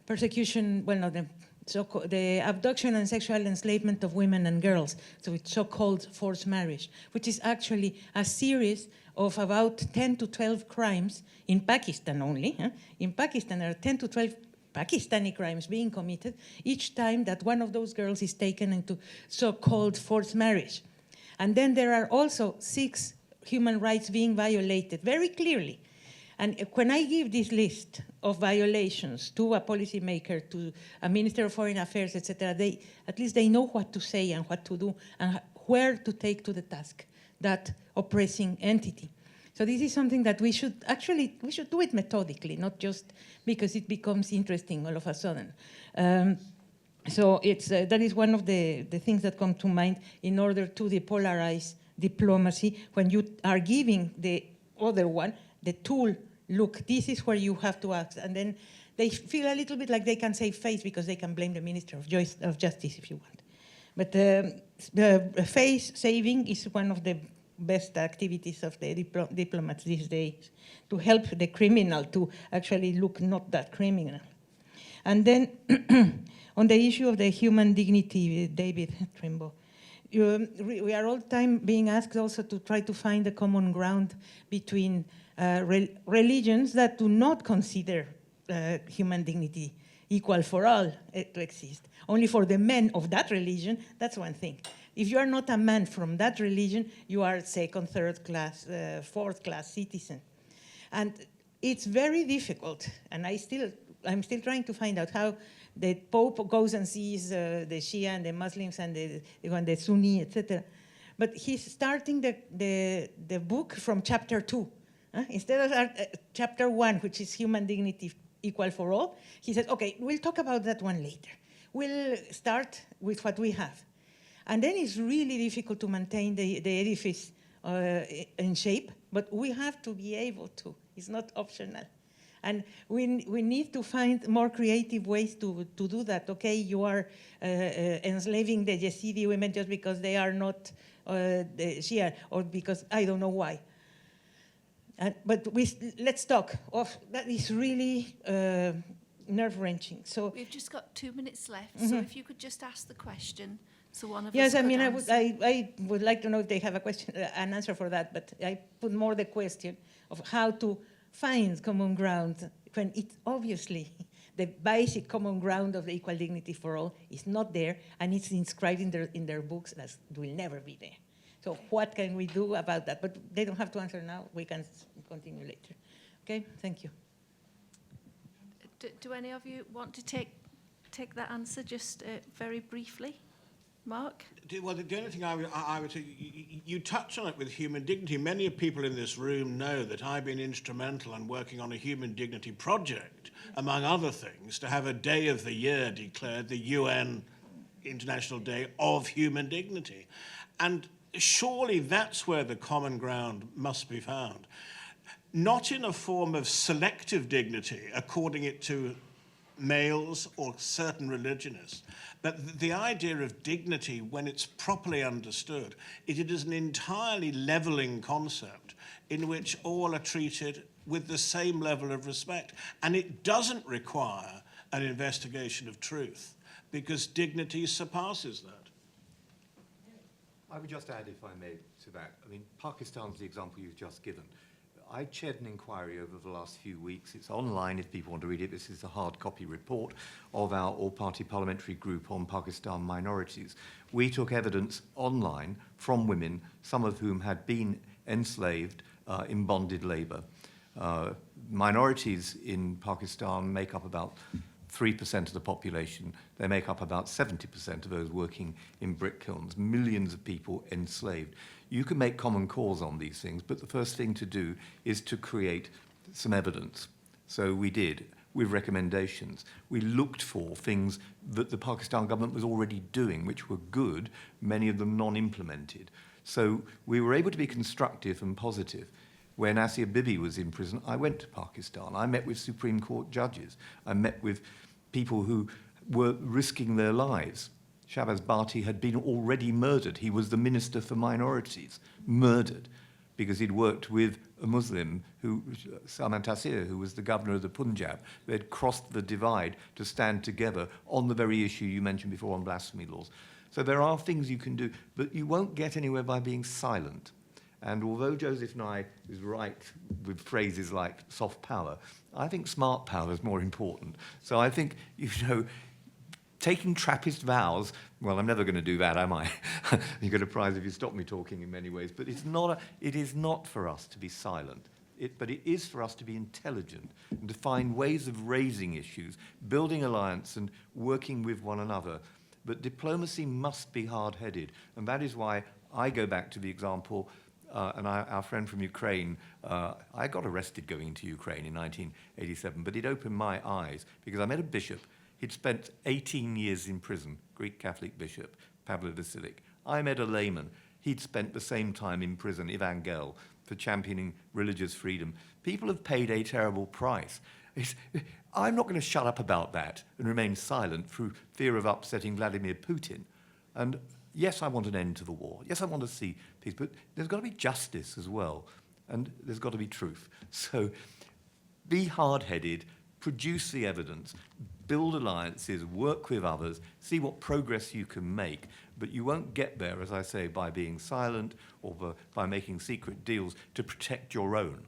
persecution, well, no, the the abduction and sexual enslavement of women and girls, so it's so-called forced marriage, which is actually a series of about 10 to 12 crimes in Pakistan only. In Pakistan, there are 10 to 12 Pakistani crimes being committed each time that one of those girls is taken into so-called forced marriage. And then there are also 6 human rights being violated very clearly. And when I give this list of violations to a policymaker, to a Minister of Foreign Affairs, etc., at least they know what to say and what to do and where to take to the task that oppressing entity. So this is something that we should do it methodically, not just because it becomes interesting all of a sudden. So that is one of the things that come to mind in order to depolarize diplomacy when you are giving the other one the tool. Look, this is where you have to act. And then they feel a little bit like they can save face because they can blame the Minister of Justice if you want. But face saving is one of the best activities of the diplomats these days, to help the criminal to actually look not that criminal. And then on the issue of the human dignity, David Trimble, we are all the time being asked also to try to find a common ground between religions that do not consider human dignity equal for all to exist. Only for the men of that religion, that's one thing. If you are not a man from that religion, you are second, third class, fourth class citizen. And it's very difficult, and I'm still trying to find out how the Pope goes and sees the Shia and the Muslims and the Sunni, etc. But he's starting the book from chapter 2. Instead of chapter 1, which is human dignity equal for all, he said, okay, we'll talk about that one later. We'll start with what we have. And then it's really difficult to maintain the edifice in shape, but we have to be able to. It's not optional. And we need to find more creative ways to do that. Okay, you are enslaving the Yazidi women just because they are not the Shia, or because I don't know why. But let's talk. That is really nerve-wrenching. So we've just got 2 minutes left, so if you could just ask the question, so one of yes, us I mean, answer. I would like to know if they have a question, an answer for that. But I put more the question of how to find common ground when it's obviously the basic common ground of the equal dignity for all is not there, and it's inscribed in their books that will never be there. So what can we do about that? But they don't have to answer now. We can continue later. Okay, thank you. Do any of you want to take that answer just very briefly? Mark? Well, the only thing I would say, you touch on it with human dignity. Many people in this room know that I've been instrumental in working on a human dignity project, among other things, to have a day of the year declared the UN International Day of Human Dignity. And surely that's where the common ground must be found. Not in a form of selective dignity, according it to males or certain religionists, but the idea of dignity, when it's properly understood, it is an entirely leveling concept in which all are treated with the same level of respect. And it doesn't require an investigation of truth, because dignity surpasses that. I would just add, if I may, to that. I mean, Pakistan's the example you've just given. I chaired an inquiry over the last few weeks. It's online if people want to read it. This is a hard copy report of our all-party parliamentary group on Pakistan minorities. We took evidence online from women, some of whom had been enslaved in bonded labor. Minorities in Pakistan make up about 3% of the population. They make up about 70% of those working in brick kilns, millions of people enslaved. You can make common cause on these things, but the first thing to do is to create some evidence. So we did, with recommendations. We looked for things that the Pakistan government was already doing, which were good, many of them non-implemented. So we were able to be constructive and positive. When Asia Bibi was in prison, I went to Pakistan. I met with Supreme Court judges. I met with people who were risking their lives. Shahbaz Bhatti had been already murdered. He was the Minister for Minorities, murdered, because he'd worked with a Muslim, Salman Taseer, who was the governor of the Punjab. They'd crossed the divide to stand together on the very issue you mentioned before on blasphemy laws. So there are things you can do, but you won't get anywhere by being silent. And although Joseph Nye is right with phrases like soft power, I think smart power is more important. So I think, taking Trappist vows, well, I'm never going to do that, am I? You get a prize if you stop me talking in many ways. But it is not for us to be silent. But it is for us to be intelligent and to find ways of raising issues, building alliance and working with one another. But diplomacy must be hard-headed. And that is why I go back to the example, our friend from Ukraine, I got arrested going into Ukraine in 1987, but it opened my eyes because I met a bishop. He'd spent 18 years in prison, Greek Catholic bishop, Pavlo Vasilic. I met a layman. He'd spent the same time in prison, Evangel, for championing religious freedom. People have paid a terrible price. I'm not going to shut up about that and remain silent through fear of upsetting Vladimir Putin. And yes, I want an end to the war. Yes, I want to see peace, but there's got to be justice as well. And there's got to be truth. So be hard-headed, produce the evidence, build alliances, work with others, see what progress you can make. But you won't get there, as I say, by being silent or by making secret deals to protect your own.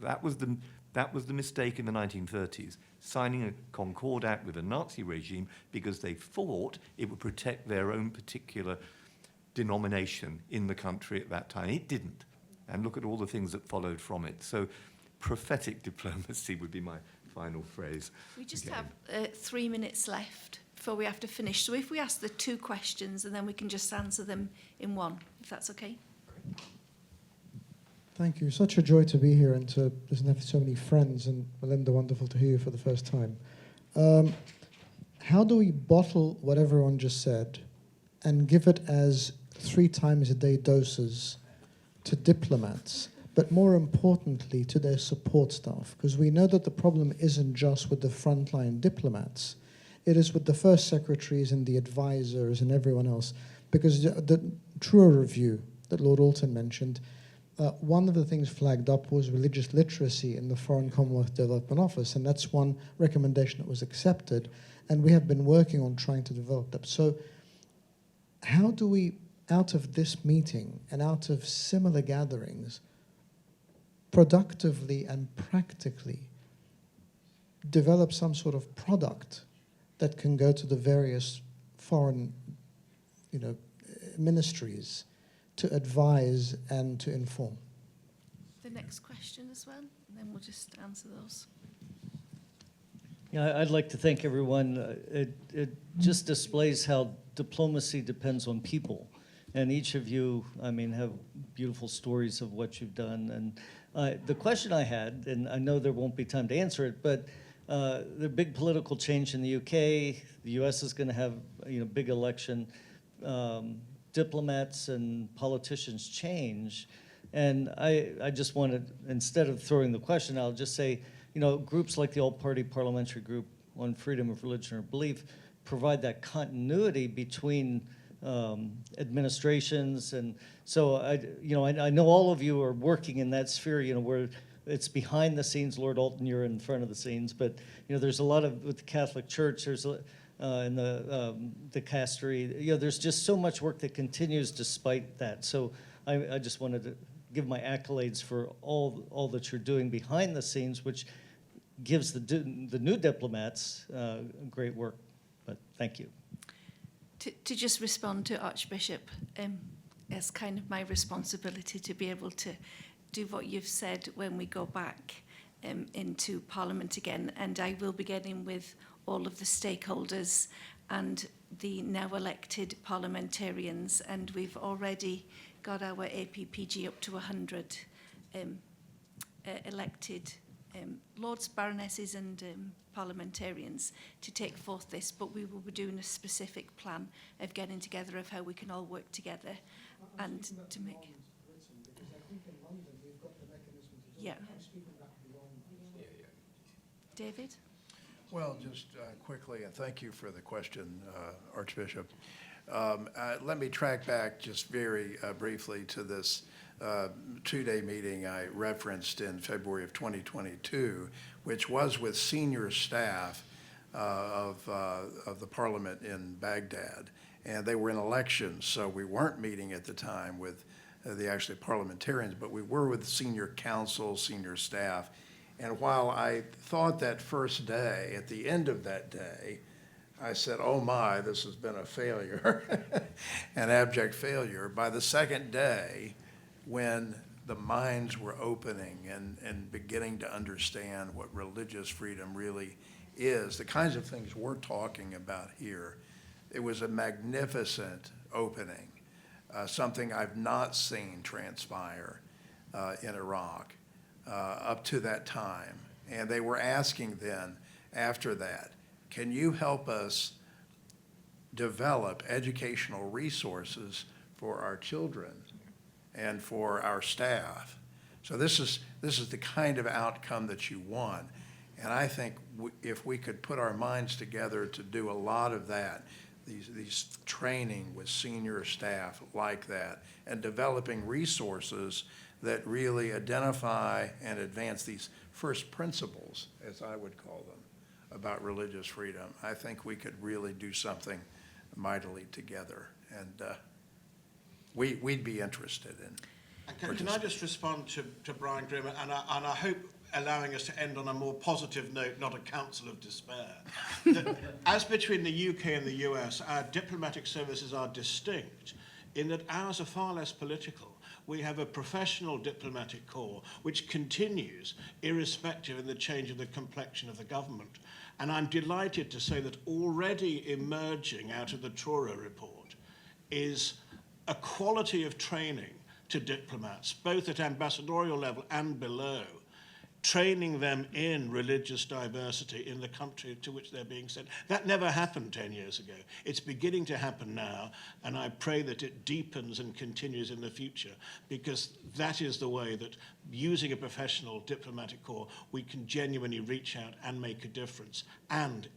That was the mistake in the 1930s, signing a Concord Act with a Nazi regime because they thought it would protect their own particular denomination in the country at that time. It didn't. And look at all the things that followed from it. So prophetic diplomacy would be my final phrase. We just have 3 minutes left before we have to finish. So if we ask the 2 questions and then we can just answer them in one, if that's okay. Thank you. Such a joy to be here and to listen to so many friends. And Melinda, wonderful to hear you for the first time. How do we bottle what everyone just said and give it as 3 times a day doses to diplomats, but more importantly to their support staff? Because we know that the problem isn't just with the frontline diplomats. It is with the first secretaries and the advisors and everyone else. Because the Truer review that Lord Alton mentioned, one of the things flagged up was religious literacy in the Foreign Commonwealth Development Office, and that's one recommendation that was accepted, and we have been working on trying to develop that. So how do we, out of this meeting and out of similar gatherings, productively and practically develop some sort of product that can go to the various foreign, ministries to advise and to inform? The next question as well, and then we'll just answer those. Yeah, I'd like to thank everyone. It just displays how diplomacy depends on people. And each of you, have beautiful stories of what you've done. And the question I had, and I know there won't be time to answer it, but the big political change in the UK, the US is going to have big election. Diplomats and politicians change. And I just wanted, instead of throwing the question, I'll just say, groups like the All-Party Parliamentary Group on Freedom of Religion or Belief provide that continuity between administrations. And so I know all of you are working in that sphere, where it's behind the scenes. Lord Alton, you're in front of the scenes, but there's a lot of, with the Catholic Church, there's in the dicastery, there's just so much work that continues despite that. So I just wanted to give my accolades for all that you're doing behind the scenes, which gives the new diplomats great work. But thank you. To just respond to Archbishop, it's kind of my responsibility to be able to do what you've said when we go back into Parliament again. And I will be getting with all of the stakeholders and the now elected parliamentarians. And we've already got our APPG up to 100 elected lords, baronesses and parliamentarians to take forth this, but we will be doing a specific plan of getting together of how we can all work together and to make... Yeah. David? Well, just quickly, and thank you for the question, Archbishop. Let me track back just very briefly to this two-day meeting I referenced in February of 2022, which was with senior staff of the parliament in Baghdad. And they were in elections, so we weren't meeting at the time with the actually parliamentarians, but we were with senior council, senior staff. And while I thought that first day, at the end of that day, I said, oh my, this has been a failure, an abject failure. By the second day, when the minds were opening and beginning to understand what religious freedom really is, the kinds of things we're talking about here, it was a magnificent opening, something I've not seen transpire in Iraq up to that time. And they were asking then, after that, can you help us develop educational resources for our children and for our staff? So this is the kind of outcome that you want. And I think if we could put our minds together to do a lot of that, these training with senior staff like that, and developing resources that really identify and advance these first principles, as I would call them, about religious freedom, I think we could really do something mightily together. And we'd be interested in. Can I just respond to Brian Grimm, and I hope allowing us to end on a more positive note, not a counsel of despair. That as between the UK and the US, our diplomatic services are distinct in that ours are far less political. We have a professional diplomatic corps which continues irrespective of the change of the complexion of the government. And I'm delighted to say that already emerging out of the Trora report is a quality of training to diplomats, both at ambassadorial level and below, training them in religious diversity in the country to which they're being sent. That never happened 10 years ago. It's beginning to happen now, and I pray that it deepens and continues in the future, because that is the way that, using a professional diplomatic corps, we can genuinely reach out and make a difference, and,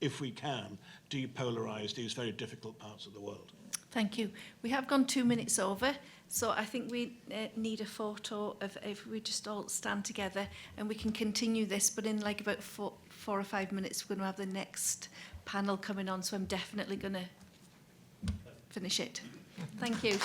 if we can, depolarize these very difficult parts of the world. Thank you. We have gone 2 minutes over, so I think we need a photo of if we just all stand together, and we can continue this, but in like about 4 or 5 minutes we're going to have the next panel coming on, so I'm definitely going to finish it. Thank you.